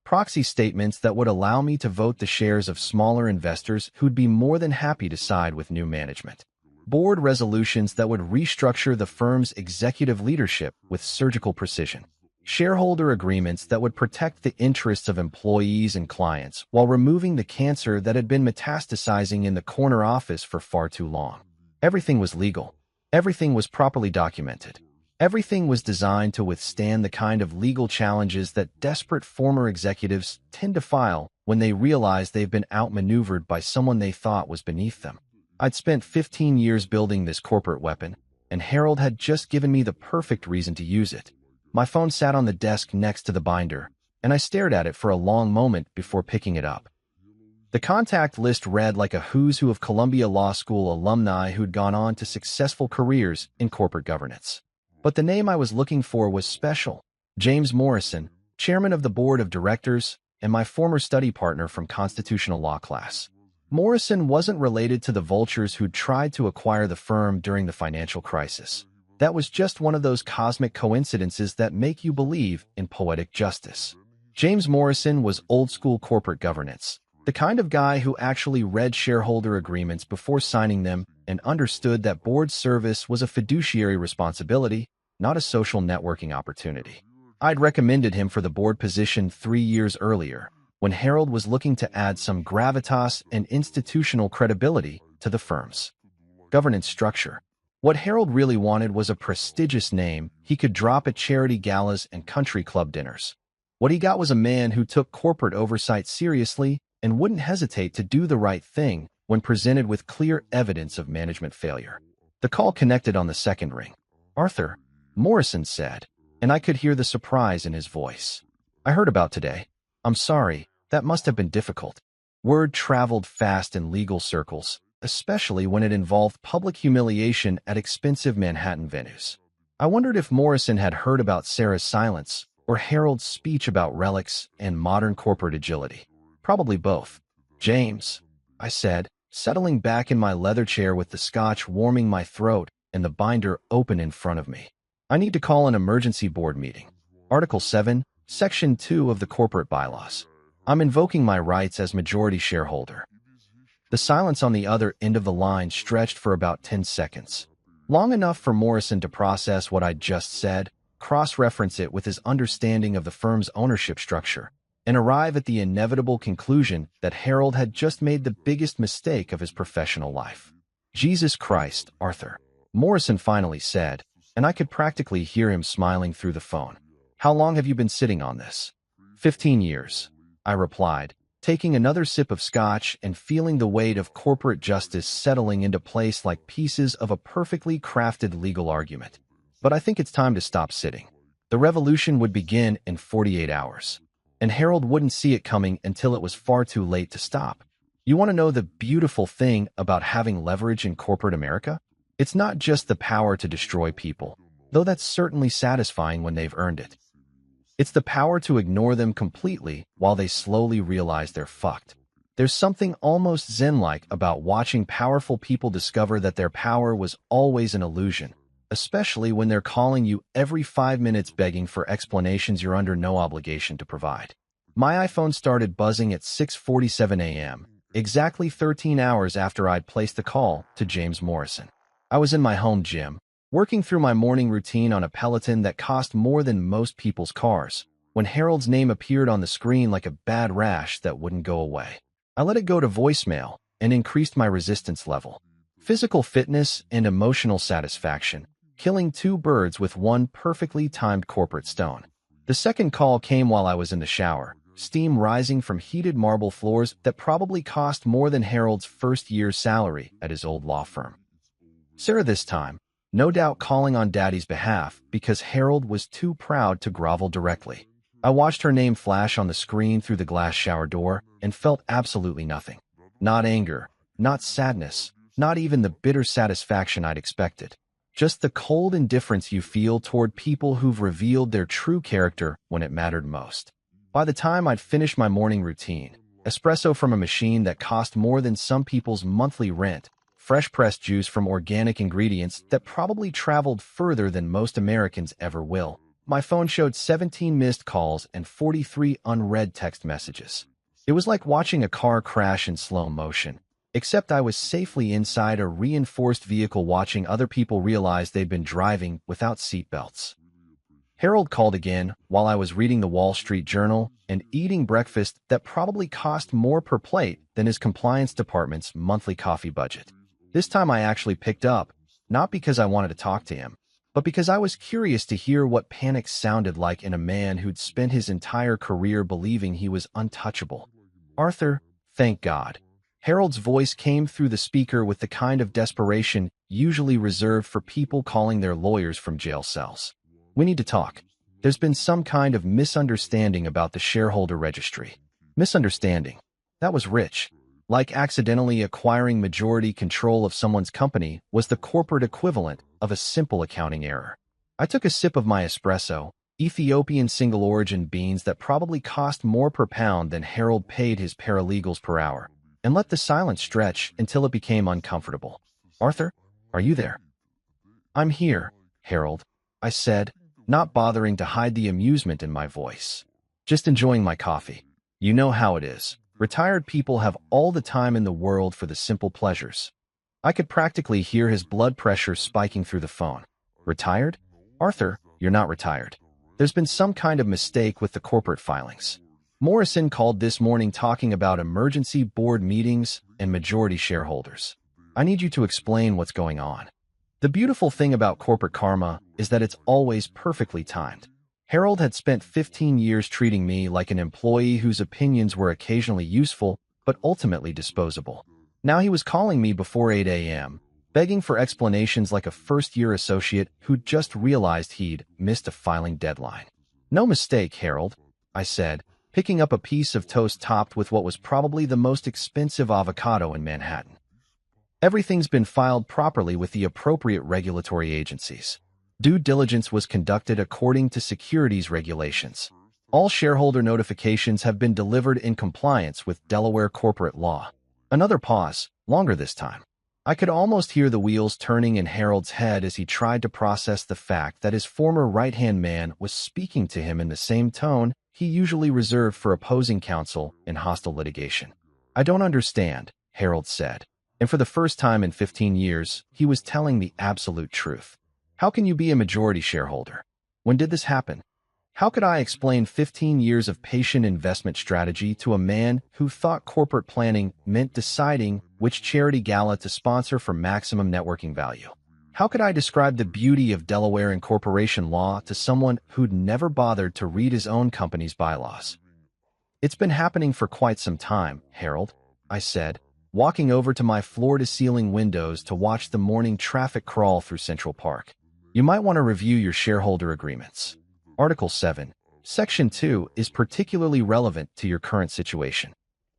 Proxy statements that would allow me to vote the shares of smaller investors who'd be more than happy to side with new management. Board resolutions that would restructure the firm's executive leadership with surgical precision. Shareholder agreements that would protect the interests of employees and clients while removing the cancer that had been metastasizing in the corner office for far too long. Everything was legal. Everything was properly documented. Everything was designed to withstand the kind of legal challenges that desperate former executives tend to file when they realize they've been outmaneuvered by someone they thought was beneath them. I'd spent 15 years building this corporate weapon, and Harold had just given me the perfect reason to use it. My phone sat on the desk next to the binder, and I stared at it for a long moment before picking it up. The contact list read like a who's who of Columbia Law School alumni who'd gone on to successful careers in corporate governance. But the name I was looking for was special. James Morrison, chairman of the board of directors, and my former study partner from constitutional law class. Morrison wasn't related to the vultures who'd tried to acquire the firm during the financial crisis. That was just one of those cosmic coincidences that make you believe in poetic justice. James Morrison was old-school corporate governance, the kind of guy who actually read shareholder agreements before signing them and understood that board service was a fiduciary responsibility, not a social networking opportunity. I'd recommended him for the board position 3 years earlier, when Harold was looking to add some gravitas and institutional credibility to the firm's governance structure. What Harold really wanted was a prestigious name he could drop at charity galas and country club dinners. What he got was a man who took corporate oversight seriously and wouldn't hesitate to do the right thing when presented with clear evidence of management failure. The call connected on the second ring. "Arthur," Morrison said, and I could hear the surprise in his voice. "I heard about today. I'm sorry, that must have been difficult." Word traveled fast in legal circles, especially when it involved public humiliation at expensive Manhattan venues. I wondered if Morrison had heard about Sarah's silence or Harold's speech about relics and modern corporate agility. Probably both. "James," I said, settling back in my leather chair with the scotch warming my throat and the binder open in front of me. "I need to call an emergency board meeting. Article 7, Section 2 of the corporate bylaws. I'm invoking my rights as majority shareholder." The silence on the other end of the line stretched for about 10 seconds. Long enough for Morrison to process what I'd just said, cross-reference it with his understanding of the firm's ownership structure, and arrive at the inevitable conclusion that Harold had just made the biggest mistake of his professional life. "Jesus Christ, Arthur," Morrison finally said, and I could practically hear him smiling through the phone. "How long have you been sitting on this?" 15 years, I replied, taking another sip of scotch and feeling the weight of corporate justice settling into place like pieces of a perfectly crafted legal argument. "But I think it's time to stop sitting." The revolution would begin in 48 hours, and Harold wouldn't see it coming until it was far too late to stop. You want to know the beautiful thing about having leverage in corporate America? It's not just the power to destroy people. though that's certainly satisfying when they've earned it. It's the power to ignore them completely while they slowly realize they're fucked. There's something almost zen-like about watching powerful people discover that their power was always an illusion, especially when they're calling you every 5 minutes begging for explanations you're under no obligation to provide. My iPhone started buzzing at 6:47 a.m., exactly 13 hours after I'd placed the call to James Morrison. I was in my home gym, working through my morning routine on a Peloton that cost more than most people's cars, when Harold's name appeared on the screen like a bad rash that wouldn't go away. I let it go to voicemail and increased my resistance level. Physical fitness and emotional satisfaction, killing two birds with one perfectly timed corporate stone. The second call came while I was in the shower, steam rising from heated marble floors that probably cost more than Harold's first year's salary at his old law firm. Sarah this time, no doubt calling on Daddy's behalf because Harold was too proud to grovel directly. I watched her name flash on the screen through the glass shower door and felt absolutely nothing. Not anger, not sadness, not even the bitter satisfaction I'd expected. Just the cold indifference you feel toward people who've revealed their true character when it mattered most. By the time I'd finished my morning routine, espresso from a machine that cost more than some people's monthly rent, fresh pressed juice from organic ingredients that probably traveled further than most Americans ever will, my phone showed 17 missed calls and 43 unread text messages. It was like watching a car crash in slow motion, except I was safely inside a reinforced vehicle watching other people realize they'd been driving without seatbelts. Harold called again while I was reading the Wall Street Journal and eating breakfast that probably cost more per plate than his compliance department's monthly coffee budget. This time I actually picked up, not because I wanted to talk to him, but because I was curious to hear what panic sounded like in a man who'd spent his entire career believing he was untouchable. Arthur, thank God. Harold's voice came through the speaker with the kind of desperation usually reserved for people calling their lawyers from jail cells. We need to talk. There's been some kind of misunderstanding about the shareholder registry. Misunderstanding. That was rich. Like accidentally acquiring majority control of someone's company was the corporate equivalent of a simple accounting error. I took a sip of my espresso, Ethiopian single-origin beans that probably cost more per pound than Harold paid his paralegals per hour, and let the silence stretch until it became uncomfortable. Arthur, are you there? I'm here, Harold, I said, not bothering to hide the amusement in my voice. Just enjoying my coffee. You know how it is. Retired people have all the time in the world for the simple pleasures. I could practically hear his blood pressure spiking through the phone. Retired? Arthur, you're not retired. There's been some kind of mistake with the corporate filings. Morrison called this morning talking about emergency board meetings and majority shareholders. I need you to explain what's going on. The beautiful thing about corporate karma is that it's always perfectly timed. Harold had spent 15 years treating me like an employee whose opinions were occasionally useful, but ultimately disposable. Now he was calling me before 8 a.m., begging for explanations like a first-year associate who'd just realized he'd missed a filing deadline. No mistake, Harold, I said, picking up a piece of toast topped with what was probably the most expensive avocado in Manhattan. Everything's been filed properly with the appropriate regulatory agencies. Due diligence was conducted according to securities regulations. All shareholder notifications have been delivered in compliance with Delaware corporate law. Another pause, longer this time. I could almost hear the wheels turning in Harold's head as he tried to process the fact that his former right-hand man was speaking to him in the same tone he usually reserved for opposing counsel in hostile litigation. I don't understand, Harold said. And for the first time in 15 years, he was telling the absolute truth. How can you be a majority shareholder? When did this happen? How could I explain 15 years of patient investment strategy to a man who thought corporate planning meant deciding which charity gala to sponsor for maximum networking value? How could I describe the beauty of Delaware incorporation law to someone who'd never bothered to read his own company's bylaws? It's been happening for quite some time, Harold, I said, walking over to my floor-to-ceiling windows to watch the morning traffic crawl through Central Park. You might want to review your shareholder agreements. Article 7, Section 2 is particularly relevant to your current situation.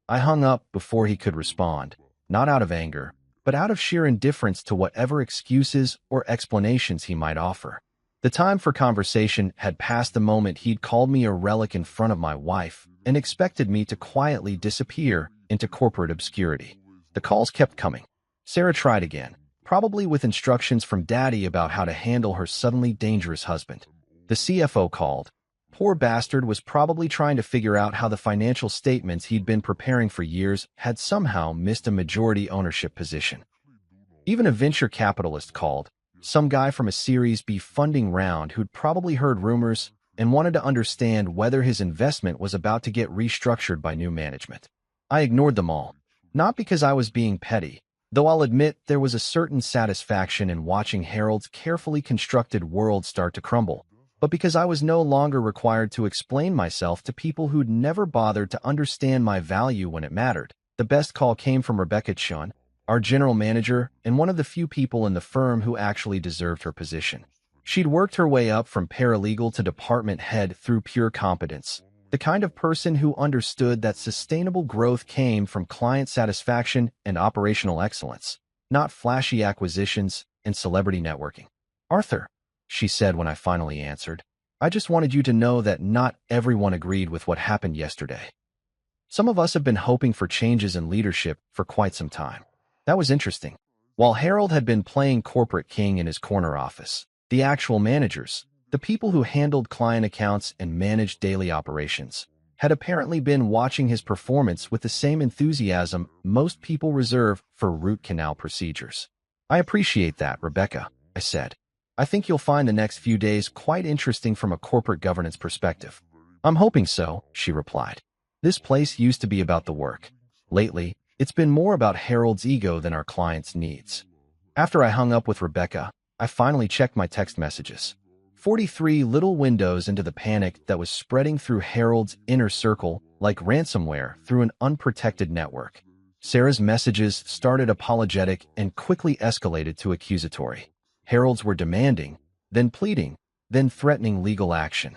I hung up before he could respond, not out of anger, but out of sheer indifference to whatever excuses or explanations he might offer. The time for conversation had passed the moment he'd called me a relic in front of my wife and expected me to quietly disappear into corporate obscurity. The calls kept coming. Sarah tried again, probably with instructions from Daddy about how to handle her suddenly dangerous husband. The CFO called. Poor bastard was probably trying to figure out how the financial statements he'd been preparing for years had somehow missed a majority ownership position. Even a venture capitalist called, some guy from a Series B funding round who'd probably heard rumors and wanted to understand whether his investment was about to get restructured by new management. I ignored them all, not because I was being petty, though I'll admit there was a certain satisfaction in watching Harold's carefully constructed world start to crumble, but because I was no longer required to explain myself to people who'd never bothered to understand my value when it mattered. The best call came from Rebecca Chun, our general manager and one of the few people in the firm who actually deserved her position. She'd worked her way up from paralegal to department head through pure competence, the kind of person who understood that sustainable growth came from client satisfaction and operational excellence, not flashy acquisitions and celebrity networking. "Arthur," she said when I finally answered, "I just wanted you to know that not everyone agreed with what happened yesterday. Some of us have been hoping for changes in leadership for quite some time." That was interesting. While Harold had been playing corporate king in his corner office, the actual managers, the people who handled client accounts and managed daily operations, had apparently been watching his performance with the same enthusiasm most people reserve for root canal procedures. "I appreciate that, Rebecca," I said. "I think you'll find the next few days quite interesting from a corporate governance perspective." "I'm hoping so," she replied. "This place used to be about the work. Lately, it's been more about Harold's ego than our clients' needs." After I hung up with Rebecca, I finally checked my text messages. 43 little windows into the panic that was spreading through Harold's inner circle like ransomware through an unprotected network. Sarah's messages started apologetic and quickly escalated to accusatory. Harold's were demanding, then pleading, then threatening legal action.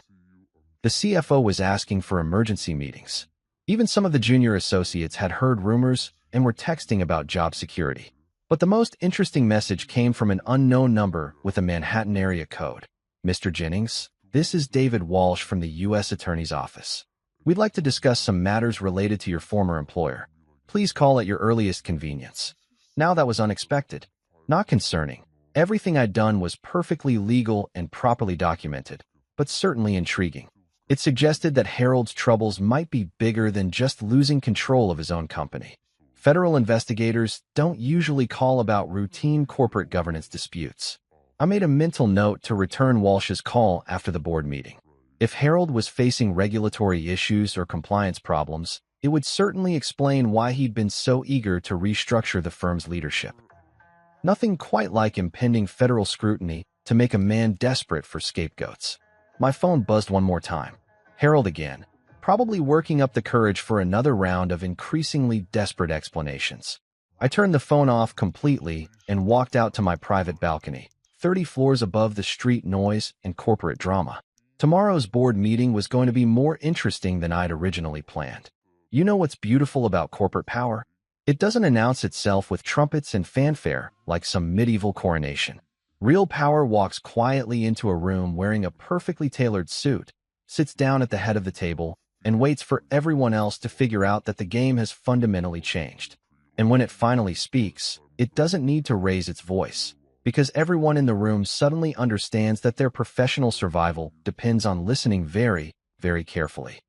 The CFO was asking for emergency meetings. Even some of the junior associates had heard rumors and were texting about job security. But the most interesting message came from an unknown number with a Manhattan area code. "Mr. Jennings, this is David Walsh from the U.S. Attorney's Office. We'd like to discuss some matters related to your former employer. Please call at your earliest convenience." Now that was unexpected. Not concerning. Everything I'd done was perfectly legal and properly documented, but certainly intriguing. It suggested that Harold's troubles might be bigger than just losing control of his own company. Federal investigators don't usually call about routine corporate governance disputes. I made a mental note to return Walsh's call after the board meeting. If Harold was facing regulatory issues or compliance problems, it would certainly explain why he'd been so eager to restructure the firm's leadership. Nothing quite like impending federal scrutiny to make a man desperate for scapegoats. My phone buzzed one more time. Harold again, probably working up the courage for another round of increasingly desperate explanations. I turned the phone off completely and walked out to my private balcony, 30 floors above the street noise and corporate drama. Tomorrow's board meeting was going to be more interesting than I'd originally planned. You know what's beautiful about corporate power? It doesn't announce itself with trumpets and fanfare like some medieval coronation. Real power walks quietly into a room wearing a perfectly tailored suit, sits down at the head of the table, and waits for everyone else to figure out that the game has fundamentally changed. And when it finally speaks, it doesn't need to raise its voice, because everyone in the room suddenly understands that their professional survival depends on listening very, very carefully.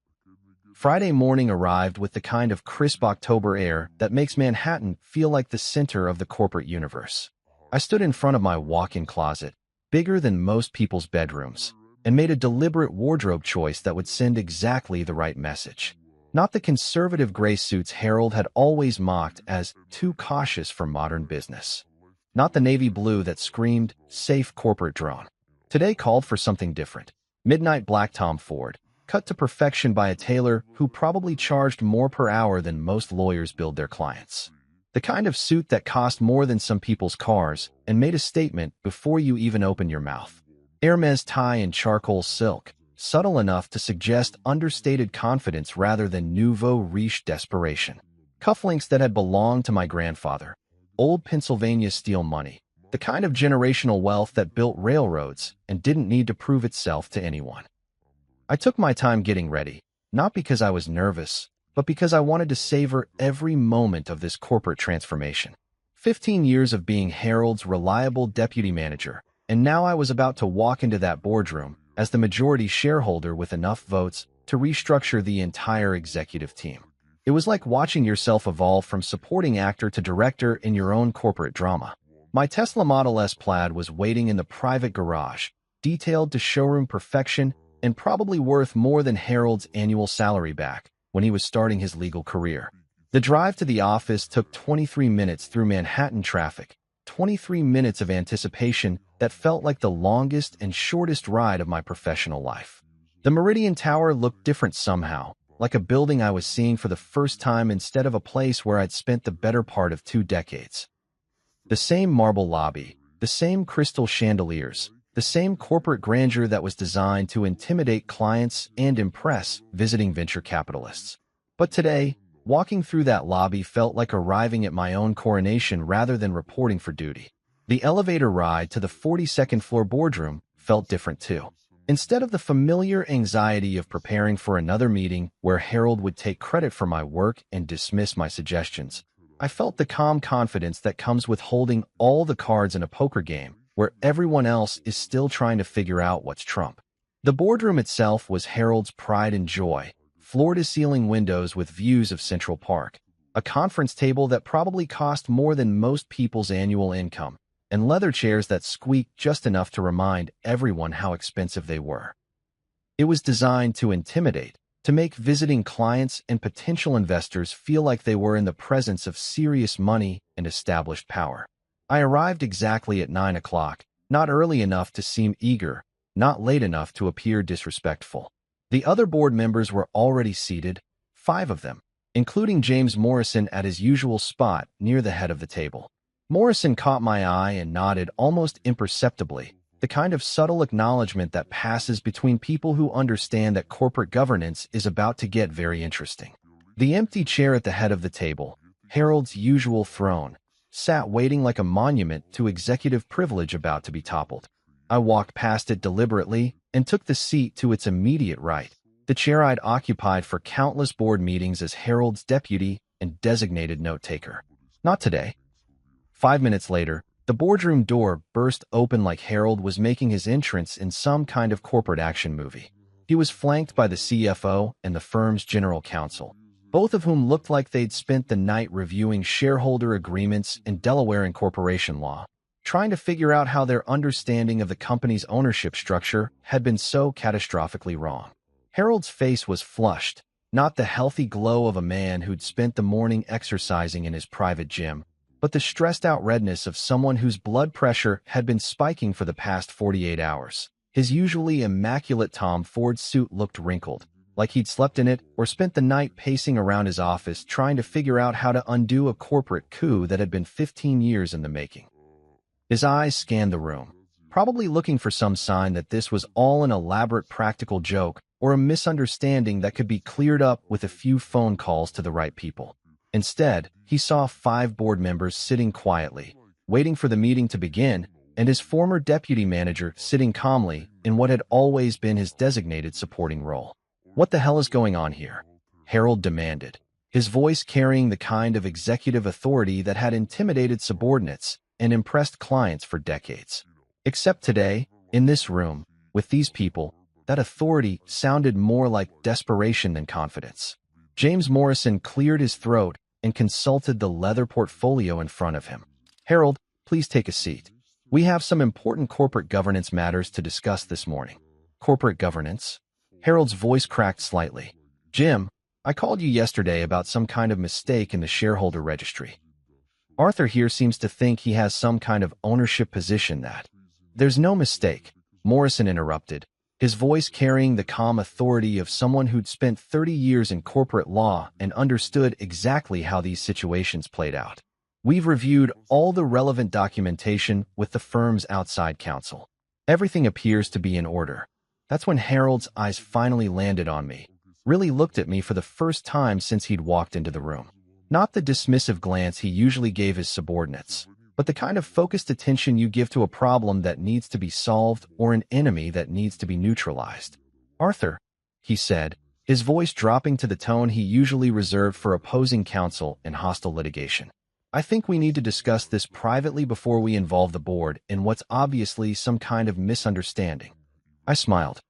Friday morning arrived with the kind of crisp October air that makes Manhattan feel like the center of the corporate universe. I stood in front of my walk-in closet, bigger than most people's bedrooms, and made a deliberate wardrobe choice that would send exactly the right message. Not the conservative gray suits Harold had always mocked as too cautious for modern business. Not the navy blue that screamed, safe corporate drone. Today called for something different. Midnight black Tom Ford, cut to perfection by a tailor who probably charged more per hour than most lawyers billed their clients. The kind of suit that cost more than some people's cars and made a statement before you even opened your mouth. Hermes tie in charcoal silk, subtle enough to suggest understated confidence rather than nouveau riche desperation. Cufflinks that had belonged to my grandfather. Old Pennsylvania steel money, the kind of generational wealth that built railroads and didn't need to prove itself to anyone. I took my time getting ready, not because I was nervous, but because I wanted to savor every moment of this corporate transformation. 15 years of being Harold's reliable deputy manager, and now I was about to walk into that boardroom as the majority shareholder with enough votes to restructure the entire executive team. It was like watching yourself evolve from supporting actor to director in your own corporate drama. My Tesla Model S Plaid was waiting in the private garage, detailed to showroom perfection and probably worth more than Harold's annual salary back when he was starting his legal career. The drive to the office took 23 minutes through Manhattan traffic, 23 minutes of anticipation that felt like the longest and shortest ride of my professional life. The Meridian Tower looked different somehow, like a building I was seeing for the first time instead of a place where I'd spent the better part of 2 decades. The same marble lobby, the same crystal chandeliers, the same corporate grandeur that was designed to intimidate clients and impress visiting venture capitalists. But today, walking through that lobby felt like arriving at my own coronation rather than reporting for duty. The elevator ride to the 42nd floor boardroom felt different too. Instead of the familiar anxiety of preparing for another meeting where Harold would take credit for my work and dismiss my suggestions, I felt the calm confidence that comes with holding all the cards in a poker game where everyone else is still trying to figure out what's trump. The boardroom itself was Harold's pride and joy, floor-to-ceiling windows with views of Central Park, a conference table that probably cost more than most people's annual income, and leather chairs that squeaked just enough to remind everyone how expensive they were. It was designed to intimidate, to make visiting clients and potential investors feel like they were in the presence of serious money and established power. I arrived exactly at 9 o'clock, not early enough to seem eager, not late enough to appear disrespectful. The other board members were already seated, 5 of them, including James Morrison at his usual spot near the head of the table. Morrison caught my eye and nodded almost imperceptibly, the kind of subtle acknowledgement that passes between people who understand that corporate governance is about to get very interesting. The empty chair at the head of the table, Harold's usual throne, sat waiting like a monument to executive privilege about to be toppled. I walked past it deliberately and took the seat to its immediate right, the chair I'd occupied for countless board meetings as Harold's deputy and designated note-taker. Not today. 5 minutes later, the boardroom door burst open like Harold was making his entrance in some kind of corporate action movie. He was flanked by the CFO and the firm's general counsel, both of whom looked like they'd spent the night reviewing shareholder agreements and Delaware incorporation law, trying to figure out how their understanding of the company's ownership structure had been so catastrophically wrong. Harold's face was flushed, not the healthy glow of a man who'd spent the morning exercising in his private gym, but the stressed-out redness of someone whose blood pressure had been spiking for the past 48 hours. His usually immaculate Tom Ford suit looked wrinkled, like he'd slept in it or spent the night pacing around his office trying to figure out how to undo a corporate coup that had been 15 years in the making. His eyes scanned the room, probably looking for some sign that this was all an elaborate practical joke or a misunderstanding that could be cleared up with a few phone calls to the right people. Instead, he saw 5 board members sitting quietly, waiting for the meeting to begin, and his former deputy manager sitting calmly in what had always been his designated supporting role. "What the hell is going on here?" Harold demanded, his voice carrying the kind of executive authority that had intimidated subordinates and impressed clients for decades. Except today, in this room, with these people, that authority sounded more like desperation than confidence. James Morrison cleared his throat and consulted the leather portfolio in front of him. "Harold, please take a seat. We have some important corporate governance matters to discuss this morning." "Corporate governance?" Harold's voice cracked slightly. "Jim, I called you yesterday about some kind of mistake in the shareholder registry. Arthur here seems to think he has some kind of ownership position that—" "There's no mistake," Morrison interrupted, his voice carrying the calm authority of someone who'd spent 30 years in corporate law and understood exactly how these situations played out. "We've reviewed all the relevant documentation with the firm's outside counsel. Everything appears to be in order." That's when Harold's eyes finally landed on me, really looked at me for the first time since he'd walked into the room. Not the dismissive glance he usually gave his subordinates, but the kind of focused attention you give to a problem that needs to be solved or an enemy that needs to be neutralized. Arthur, he said, his voice dropping to the tone he usually reserved for opposing counsel in hostile litigation. I think we need to discuss this privately before we involve the board in what's obviously some kind of misunderstanding. I smiled.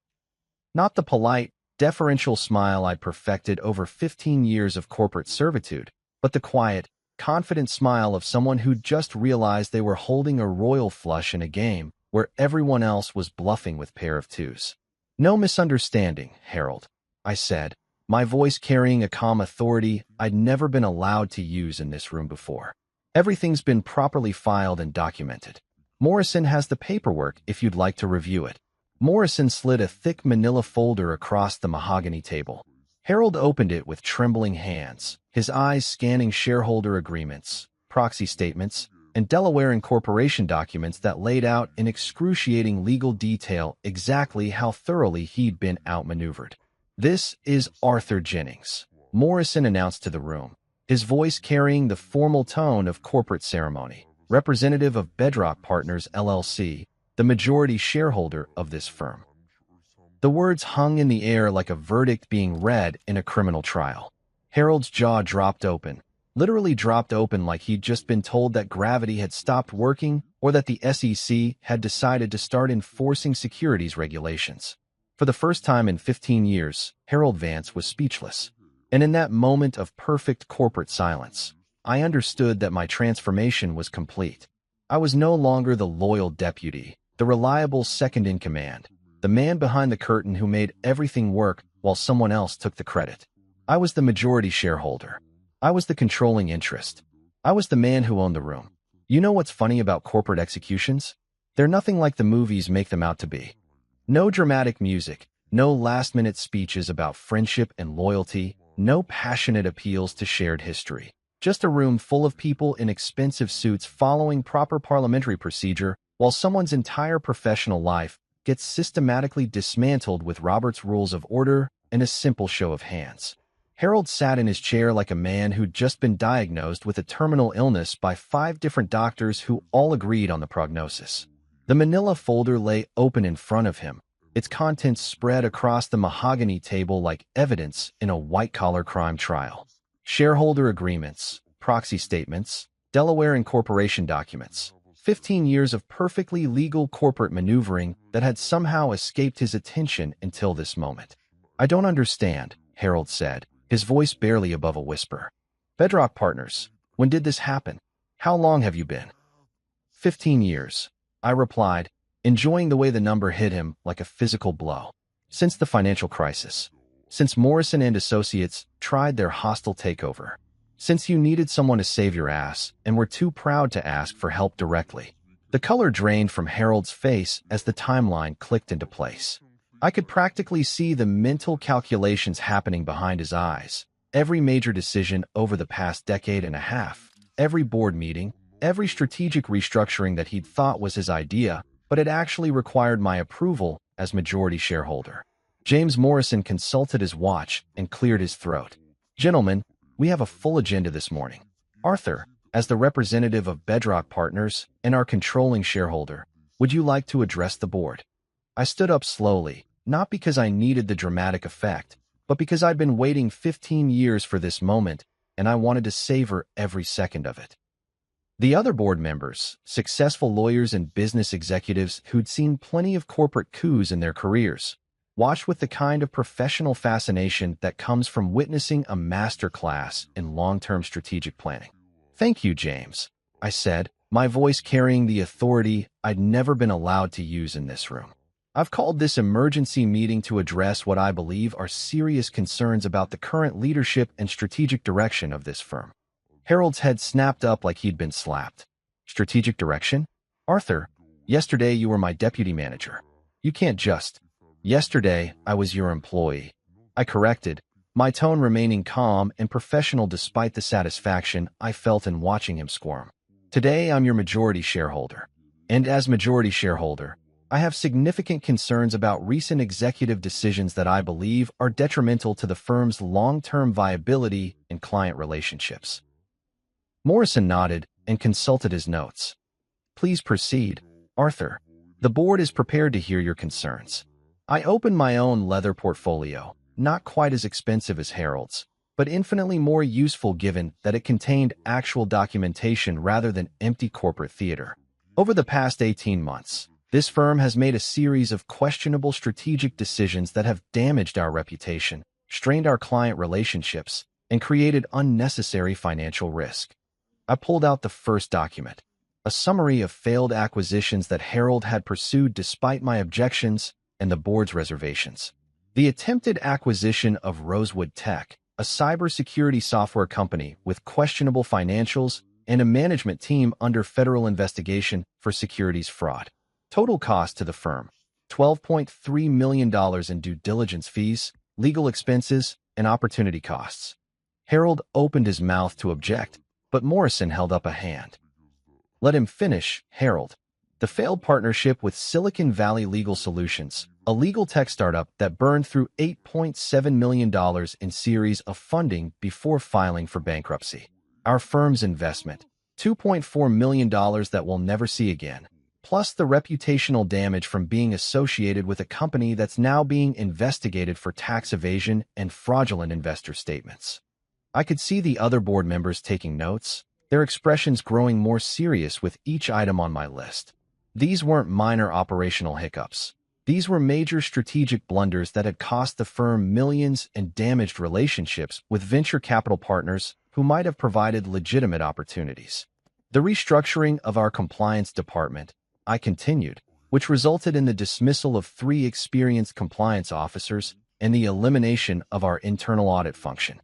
Not the polite, deferential smile I'd perfected over 15 years of corporate servitude, but the quiet, confident smile of someone who'd just realized they were holding a royal flush in a game where everyone else was bluffing with pair of twos. No misunderstanding, Harold, I said, my voice carrying a calm authority I'd never been allowed to use in this room before. Everything's been properly filed and documented. Morrison has the paperwork if you'd like to review it. Morrison slid a thick manila folder across the mahogany table. Harold opened it with trembling hands, his eyes scanning shareholder agreements, proxy statements, and Delaware Incorporation documents that laid out in excruciating legal detail exactly how thoroughly he'd been outmaneuvered. "This is Arthur Jennings," Morrison announced to the room, his voice carrying the formal tone of corporate ceremony, representative of Bedrock Partners, LLC, the majority shareholder of this firm. The words hung in the air like a verdict being read in a criminal trial. Harold's jaw dropped open, literally dropped open like he'd just been told that gravity had stopped working or that the SEC had decided to start enforcing securities regulations. For the first time in 15 years, Harold Vance was speechless. And in that moment of perfect corporate silence, I understood that my transformation was complete. I was no longer the loyal deputy, the reliable second-in-command, the man behind the curtain who made everything work while someone else took the credit. I was the majority shareholder. I was the controlling interest. I was the man who owned the room. You know what's funny about corporate executions? They're nothing like the movies make them out to be. No dramatic music, no last-minute speeches about friendship and loyalty, no passionate appeals to shared history. Just a room full of people in expensive suits following proper parliamentary procedure while someone's entire professional life gets systematically dismantled with Robert's Rules of Order and a simple show of hands. Harold sat in his chair like a man who'd just been diagnosed with a terminal illness by 5 different doctors who all agreed on the prognosis. The manila folder lay open in front of him, its contents spread across the mahogany table like evidence in a white-collar crime trial. Shareholder agreements, proxy statements, Delaware Incorporation documents. 15 years of perfectly legal corporate maneuvering that had somehow escaped his attention until this moment. "I don't understand," Harold said, his voice barely above a whisper. "Bedrock Partners, when did this happen? How long have you been?" 15 years, I replied, enjoying the way the number hit him like a physical blow. "Since the financial crisis. Since Morrison and Associates tried their hostile takeover. Since you needed someone to save your ass and were too proud to ask for help directly." The color drained from Harold's face as the timeline clicked into place. I could practically see the mental calculations happening behind his eyes. Every major decision over the past decade and a half, every board meeting, every strategic restructuring that he'd thought was his idea, but it actually required my approval as majority shareholder. James Morrison consulted his watch and cleared his throat. "Gentlemen, we have a full agenda this morning. Arthur, as the representative of Bedrock Partners and our controlling shareholder, would you like to address the board?" I stood up slowly, not because I needed the dramatic effect, but because I'd been waiting 15 years for this moment, and I wanted to savor every second of it. The other board members, successful lawyers and business executives who'd seen plenty of corporate coups in their careers, watched with the kind of professional fascination that comes from witnessing a master class in long-term strategic planning. "Thank you, James," I said, my voice carrying the authority I'd never been allowed to use in this room. "I've called this emergency meeting to address what I believe are serious concerns about the current leadership and strategic direction of this firm." Harold's head snapped up like he'd been slapped. "Strategic direction? Arthur, yesterday you were my deputy manager. You can't just—" "Yesterday, I was your employee," I corrected, my tone remaining calm and professional despite the satisfaction I felt in watching him squirm. "Today, I'm your majority shareholder. And as majority shareholder, I have significant concerns about recent executive decisions that I believe are detrimental to the firm's long-term viability and client relationships." Morrison nodded, and consulted his notes. Please proceed, Arthur. The board is prepared to hear your concerns. I opened my own leather portfolio, not quite as expensive as Harold's, but infinitely more useful given that it contained actual documentation rather than empty corporate theater. Over the past 18 months, this firm has made a series of questionable strategic decisions that have damaged our reputation, strained our client relationships, and created unnecessary financial risk. I pulled out the first document, a summary of failed acquisitions that Harold had pursued despite my objections and the board's reservations. The attempted acquisition of Rosewood Tech, a cybersecurity software company with questionable financials and a management team under federal investigation for securities fraud. Total cost to the firm, $12.3 million in due diligence fees, legal expenses, and opportunity costs. Harold opened his mouth to object, but Morrison held up a hand. Let him finish, Harold. The failed partnership with Silicon Valley Legal Solutions, a legal tech startup that burned through $8.7 million in series of funding before filing for bankruptcy. Our firm's investment, $2.4 million that we'll never see again, plus the reputational damage from being associated with a company that's now being investigated for tax evasion and fraudulent investor statements. I could see the other board members taking notes, their expressions growing more serious with each item on my list. These weren't minor operational hiccups. These were major strategic blunders that had cost the firm millions and damaged relationships with venture capital partners who might have provided legitimate opportunities. The restructuring of our compliance department, I continued, which resulted in the dismissal of 3 experienced compliance officers and the elimination of our internal audit function.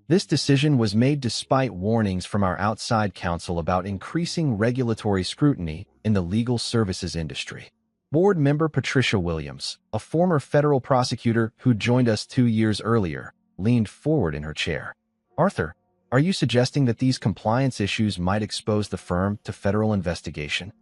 This decision was made despite warnings from our outside counsel about increasing regulatory scrutiny in the legal services industry. Board member Patricia Williams, a former federal prosecutor who joined us 2 years earlier, leaned forward in her chair. Arthur, are you suggesting that these compliance issues might expose the firm to federal investigation?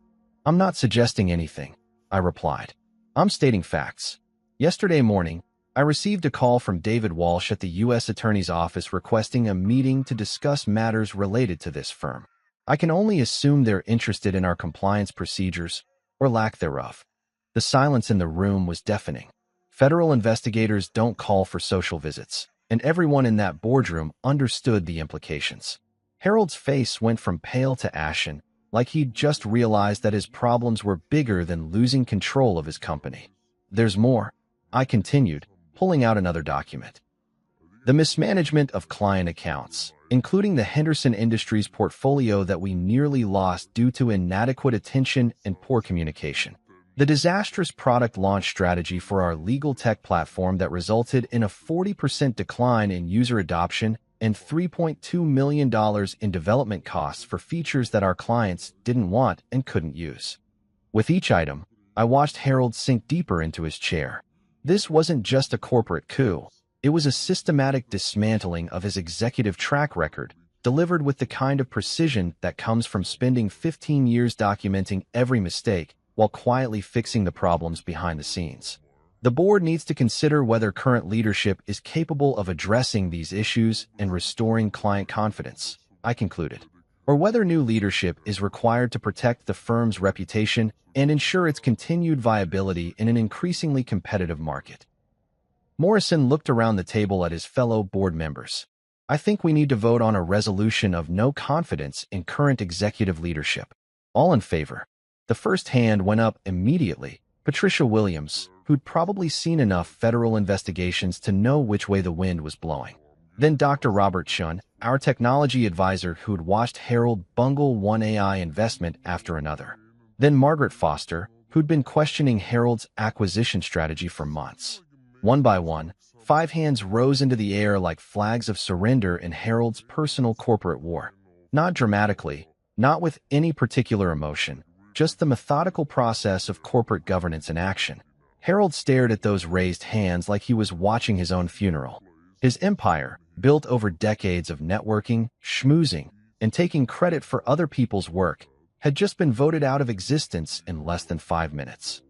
I'm not suggesting anything, I replied. I'm stating facts. Yesterday morning, I received a call from David Walsh at the U.S. Attorney's Office requesting a meeting to discuss matters related to this firm. I can only assume they're interested in our compliance procedures, or lack thereof. The silence in the room was deafening. Federal investigators don't call for social visits, and everyone in that boardroom understood the implications. Harold's face went from pale to ashen, like he'd just realized that his problems were bigger than losing control of his company. There's more, I continued, pulling out another document. The mismanagement of client accounts, including the Henderson Industries portfolio that we nearly lost due to inadequate attention and poor communication. The disastrous product launch strategy for our legal tech platform that resulted in a 40% decline in user adoption and $3.2 million in development costs for features that our clients didn't want and couldn't use. With each item, I watched Harold sink deeper into his chair. This wasn't just a corporate coup. It was a systematic dismantling of his executive track record, delivered with the kind of precision that comes from spending 15 years documenting every mistake while quietly fixing the problems behind the scenes. The board needs to consider whether current leadership is capable of addressing these issues and restoring client confidence, I concluded, or whether new leadership is required to protect the firm's reputation and ensure its continued viability in an increasingly competitive market. Morrison looked around the table at his fellow board members. I think we need to vote on a resolution of no confidence in current executive leadership. All in favor. The first hand went up immediately. Patricia Williams, who'd probably seen enough federal investigations to know which way the wind was blowing. Then Dr. Robert Chun, our technology advisor who'd watched Harold bungle one AI investment after another. Then Margaret Foster, who'd been questioning Harold's acquisition strategy for months. One by one, 5 hands rose into the air like flags of surrender in Harold's personal corporate war. Not dramatically, not with any particular emotion, just the methodical process of corporate governance in action. Harold stared at those raised hands like he was watching his own funeral. His empire, built over decades of networking, schmoozing, and taking credit for other people's work, had just been voted out of existence in less than 5 minutes.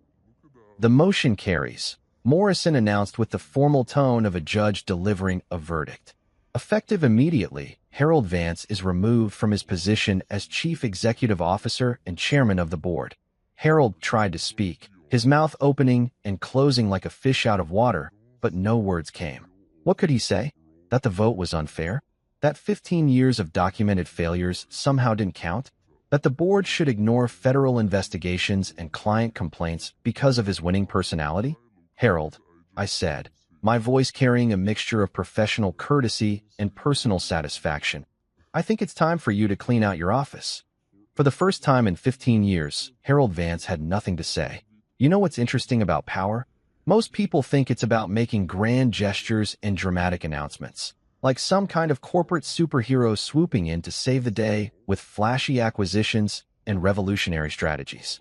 The motion carries, Morrison announced with the formal tone of a judge delivering a verdict. Effective immediately, Harold Vance is removed from his position as chief executive officer and chairman of the board. Harold tried to speak, his mouth opening and closing like a fish out of water, but no words came. What could he say? That the vote was unfair? That 15 years of documented failures somehow didn't count? That the board should ignore federal investigations and client complaints because of his winning personality? Harold, I said, my voice carrying a mixture of professional courtesy and personal satisfaction, I think it's time for you to clean out your office. For the first time in 15 years, Harold Vance had nothing to say. You know what's interesting about power? Most people think it's about making grand gestures and dramatic announcements, like some kind of corporate superhero swooping in to save the day with flashy acquisitions and revolutionary strategies.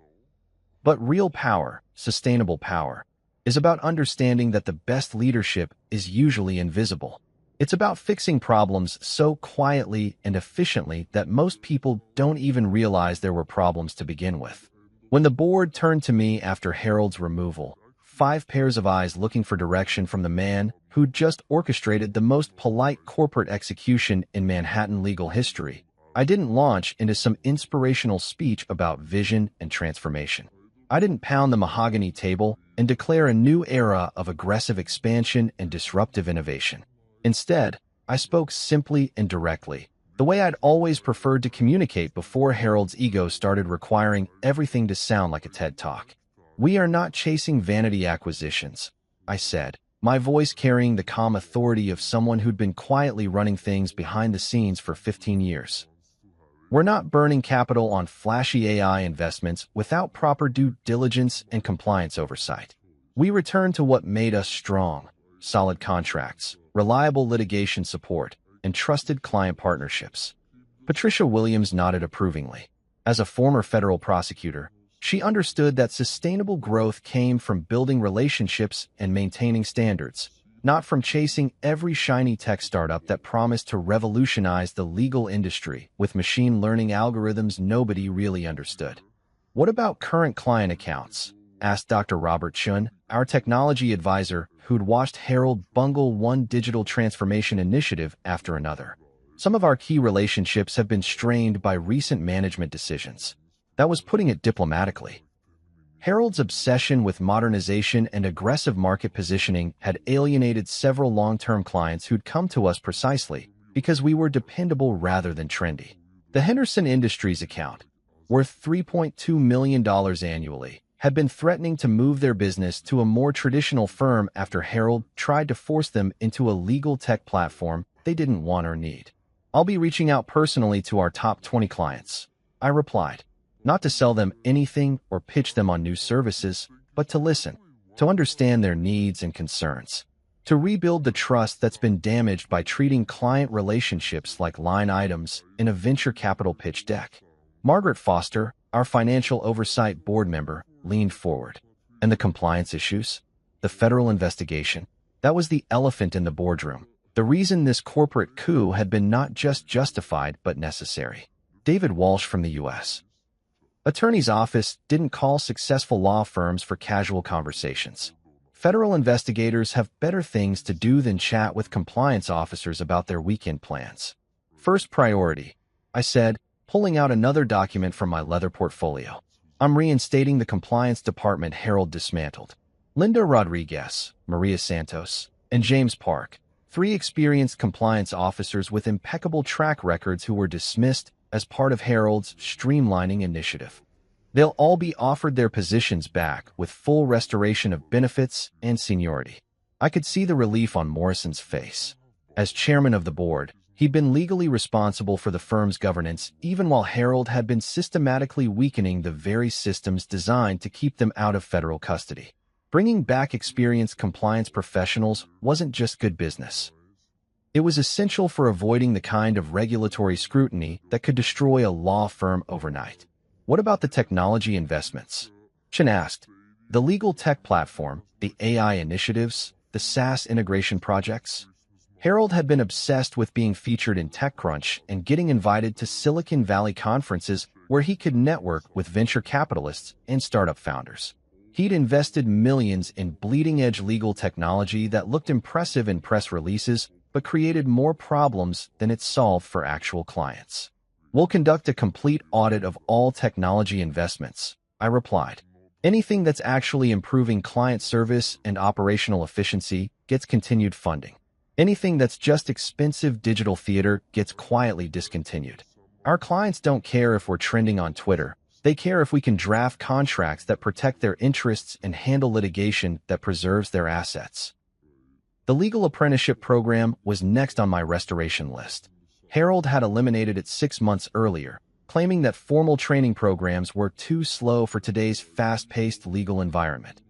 But real power, sustainable power, is about understanding that the best leadership is usually invisible. It's about fixing problems so quietly and efficiently that most people don't even realize there were problems to begin with. When the board turned to me after Harold's removal, 5 pairs of eyes looking for direction from the man who'd just orchestrated the most polite corporate execution in Manhattan legal history, I didn't launch into some inspirational speech about vision and transformation. I didn't pound the mahogany table and declare a new era of aggressive expansion and disruptive innovation. Instead, I spoke simply and directly, the way I'd always preferred to communicate before Harold's ego started requiring everything to sound like a TED Talk. We are not chasing vanity acquisitions, I said, my voice carrying the calm authority of someone who'd been quietly running things behind the scenes for 15 years. We're not burning capital on flashy AI investments without proper due diligence and compliance oversight. We return to what made us strong: solid contracts, reliable litigation support, and trusted client partnerships. Patricia Williams nodded approvingly. As a former federal prosecutor, she understood that sustainable growth came from building relationships and maintaining standards, not from chasing every shiny tech startup that promised to revolutionize the legal industry with machine learning algorithms nobody really understood. What about current client accounts? Asked Dr. Robert Chun, our technology advisor who'd watched Harold bungle one digital transformation initiative after another. Some of our key relationships have been strained by recent management decisions. That was putting it diplomatically. Harold's obsession with modernization and aggressive market positioning had alienated several long-term clients who'd come to us precisely because we were dependable rather than trendy. The Henderson Industries account, worth $3.2 million annually, had been threatening to move their business to a more traditional firm after Harold tried to force them into a legal tech platform they didn't want or need. I'll be reaching out personally to our top 20 clients, I replied. Not to sell them anything or pitch them on new services, but to listen, to understand their needs and concerns, to rebuild the trust that's been damaged by treating client relationships like line items in a venture capital pitch deck. Margaret Foster, our financial oversight board member, leaned forward. And the compliance issues? The federal investigation? That was the elephant in the boardroom. The reason this corporate coup had been not just justified but necessary. David Walsh from the U.S. Attorney's office didn't call successful law firms for casual conversations. Federal investigators have better things to do than chat with compliance officers about their weekend plans. First priority, I said, pulling out another document from my leather portfolio. I'm reinstating the compliance department Harold dismantled. Linda Rodriguez, Maria Santos, and James Park, 3 experienced compliance officers with impeccable track records who were dismissed as part of Harold's streamlining initiative. They'll all be offered their positions back with full restoration of benefits and seniority. I could see the relief on Morrison's face. As chairman of the board, he'd been legally responsible for the firm's governance even while Harold had been systematically weakening the very systems designed to keep them out of federal custody. Bringing back experienced compliance professionals wasn't just good business. It was essential for avoiding the kind of regulatory scrutiny that could destroy a law firm overnight. What about the technology investments? Chen asked. The legal tech platform, the AI initiatives, the SaaS integration projects? Harold had been obsessed with being featured in TechCrunch and getting invited to Silicon Valley conferences where he could network with venture capitalists and startup founders. He'd invested millions in bleeding-edge legal technology that looked impressive in press releases but created more problems than it solved for actual clients. We'll conduct a complete audit of all technology investments, I replied. Anything that's actually improving client service and operational efficiency gets continued funding. Anything that's just expensive digital theater gets quietly discontinued. Our clients don't care if we're trending on Twitter. They care if we can draft contracts that protect their interests and handle litigation that preserves their assets. The legal apprenticeship program was next on my restoration list. Harold had eliminated it 6 months earlier, claiming that formal training programs were too slow for today's fast-paced legal environment.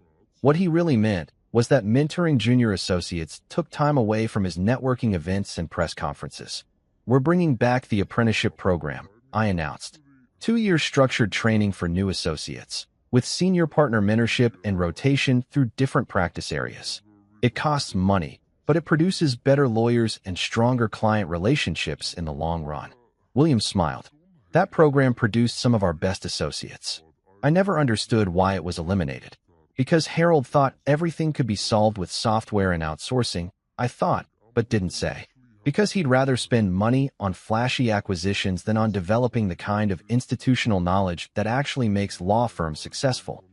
What he really meant was that mentoring junior associates took time away from his networking events and press conferences. We're bringing back the apprenticeship program, I announced. 2-year structured training for new associates, with senior partner mentorship and rotation through different practice areas. It costs money, but it produces better lawyers and stronger client relationships in the long run. William smiled. That program produced some of our best associates. I never understood why it was eliminated. Because Harold thought everything could be solved with software and outsourcing, I thought, but didn't say. Because he'd rather spend money on flashy acquisitions than on developing the kind of institutional knowledge that actually makes law firms successful.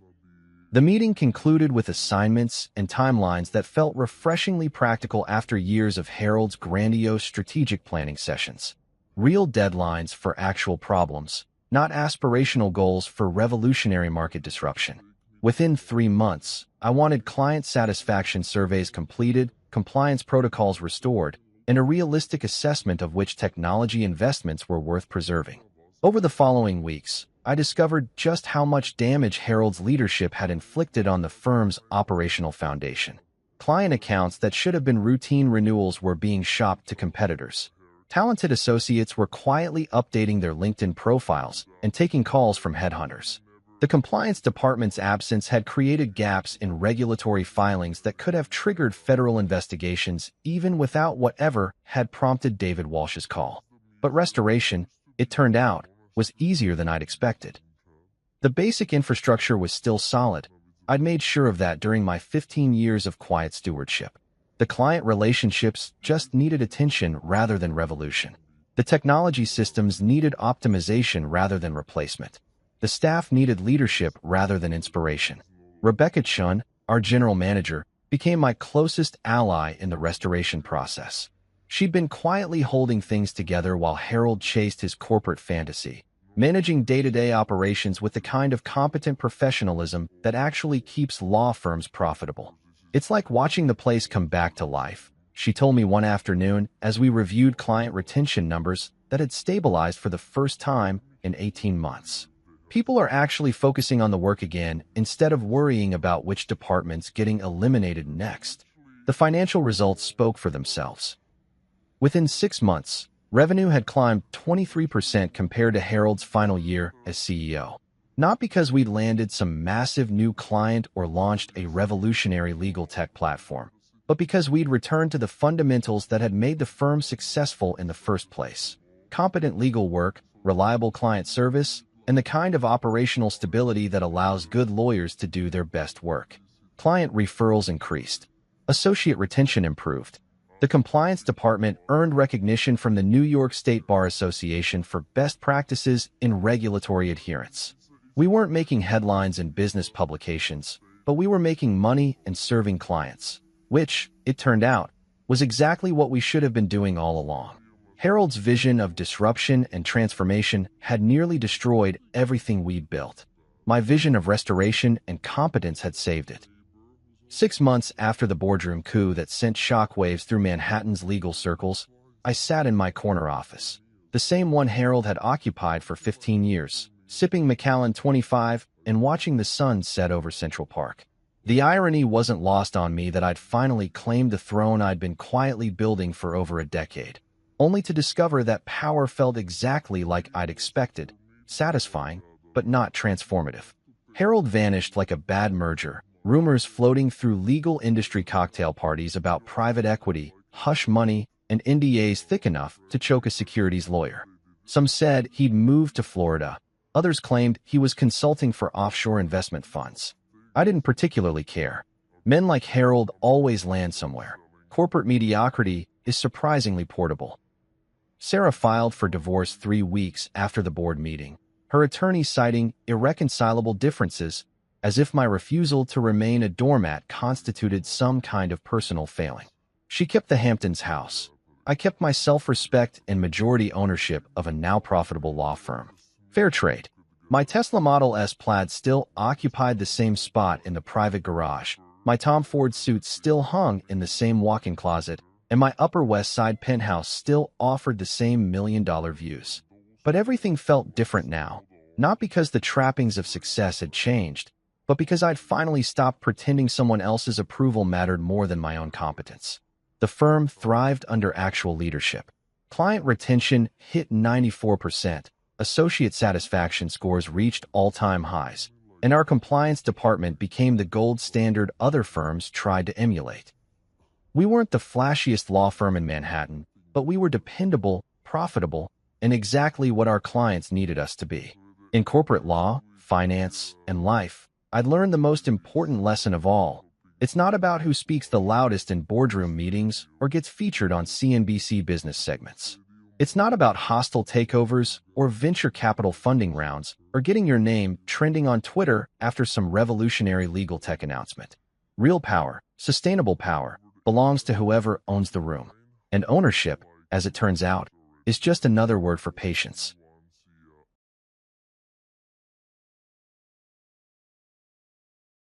The meeting concluded with assignments and timelines that felt refreshingly practical after years of Harold's grandiose strategic planning sessions. Real deadlines for actual problems, not aspirational goals for revolutionary market disruption. Within 3 months, I wanted client satisfaction surveys completed, compliance protocols restored, and a realistic assessment of which technology investments were worth preserving. Over the following weeks, I discovered just how much damage Harold's leadership had inflicted on the firm's operational foundation. Client accounts that should have been routine renewals were being shopped to competitors. Talented associates were quietly updating their LinkedIn profiles and taking calls from headhunters. The compliance department's absence had created gaps in regulatory filings that could have triggered federal investigations even without whatever had prompted David Walsh's call. But restoration, it turned out, was easier than I'd expected. The basic infrastructure was still solid. I'd made sure of that during my 15 years of quiet stewardship. The client relationships just needed attention rather than revolution. The technology systems needed optimization rather than replacement. The staff needed leadership rather than inspiration. Rebecca Chun, our general manager, became my closest ally in the restoration process. She'd been quietly holding things together while Harold chased his corporate fantasy, managing day-to-day operations with the kind of competent professionalism that actually keeps law firms profitable. It's like watching the place come back to life, she told me one afternoon as we reviewed client retention numbers that had stabilized for the first time in 18 months. People are actually focusing on the work again instead of worrying about which department's getting eliminated next. The financial results spoke for themselves. Within 6 months, revenue had climbed 23% compared to Harold's final year as CEO. Not because we'd landed some massive new client or launched a revolutionary legal tech platform, but because we'd returned to the fundamentals that had made the firm successful in the first place. Competent legal work, reliable client service, and the kind of operational stability that allows good lawyers to do their best work. Client referrals increased. Associate retention improved. The compliance department earned recognition from the New York State Bar Association for best practices in regulatory adherence. We weren't making headlines in business publications, but we were making money and serving clients, which, it turned out, was exactly what we should have been doing all along. Harold's vision of disruption and transformation had nearly destroyed everything we'd built. My vision of restoration and competence had saved it. 6 months after the boardroom coup that sent shockwaves through Manhattan's legal circles, I sat in my corner office, the same one Harold had occupied for 15 years, sipping Macallan 25 and watching the sun set over Central Park. The irony wasn't lost on me that I'd finally claimed the throne I'd been quietly building for over a decade, only to discover that power felt exactly like I'd expected, satisfying, but not transformative. Harold vanished like a bad merger, rumors floating through legal industry cocktail parties about private equity, hush money, and NDAs thick enough to choke a securities lawyer. Some said he'd moved to Florida. Others claimed he was consulting for offshore investment funds. I didn't particularly care. Men like Harold always land somewhere. Corporate mediocrity is surprisingly portable. Sarah filed for divorce 3 weeks after the board meeting, her attorney citing irreconcilable differences, as if my refusal to remain a doormat constituted some kind of personal failing. She kept the Hamptons house. I kept my self-respect and majority ownership of a now profitable law firm. Fairtrade. My Tesla Model S Plaid still occupied the same spot in the private garage. My Tom Ford suit still hung in the same walk-in closet, and my Upper West Side penthouse still offered the same million-dollar views. But everything felt different now, not because the trappings of success had changed, but because I'd finally stopped pretending someone else's approval mattered more than my own competence. The firm thrived under actual leadership. Client retention hit 94%, associate satisfaction scores reached all-time highs, and our compliance department became the gold standard other firms tried to emulate. We weren't the flashiest law firm in Manhattan, but we were dependable, profitable, and exactly what our clients needed us to be. In corporate law, finance, and life, I'd learned the most important lesson of all. It's not about who speaks the loudest in boardroom meetings or gets featured on CNBC business segments. It's not about hostile takeovers or venture capital funding rounds or getting your name trending on Twitter after some revolutionary legal tech announcement. Real power, sustainable power, belongs to whoever owns the room. And ownership, as it turns out, is just another word for patience.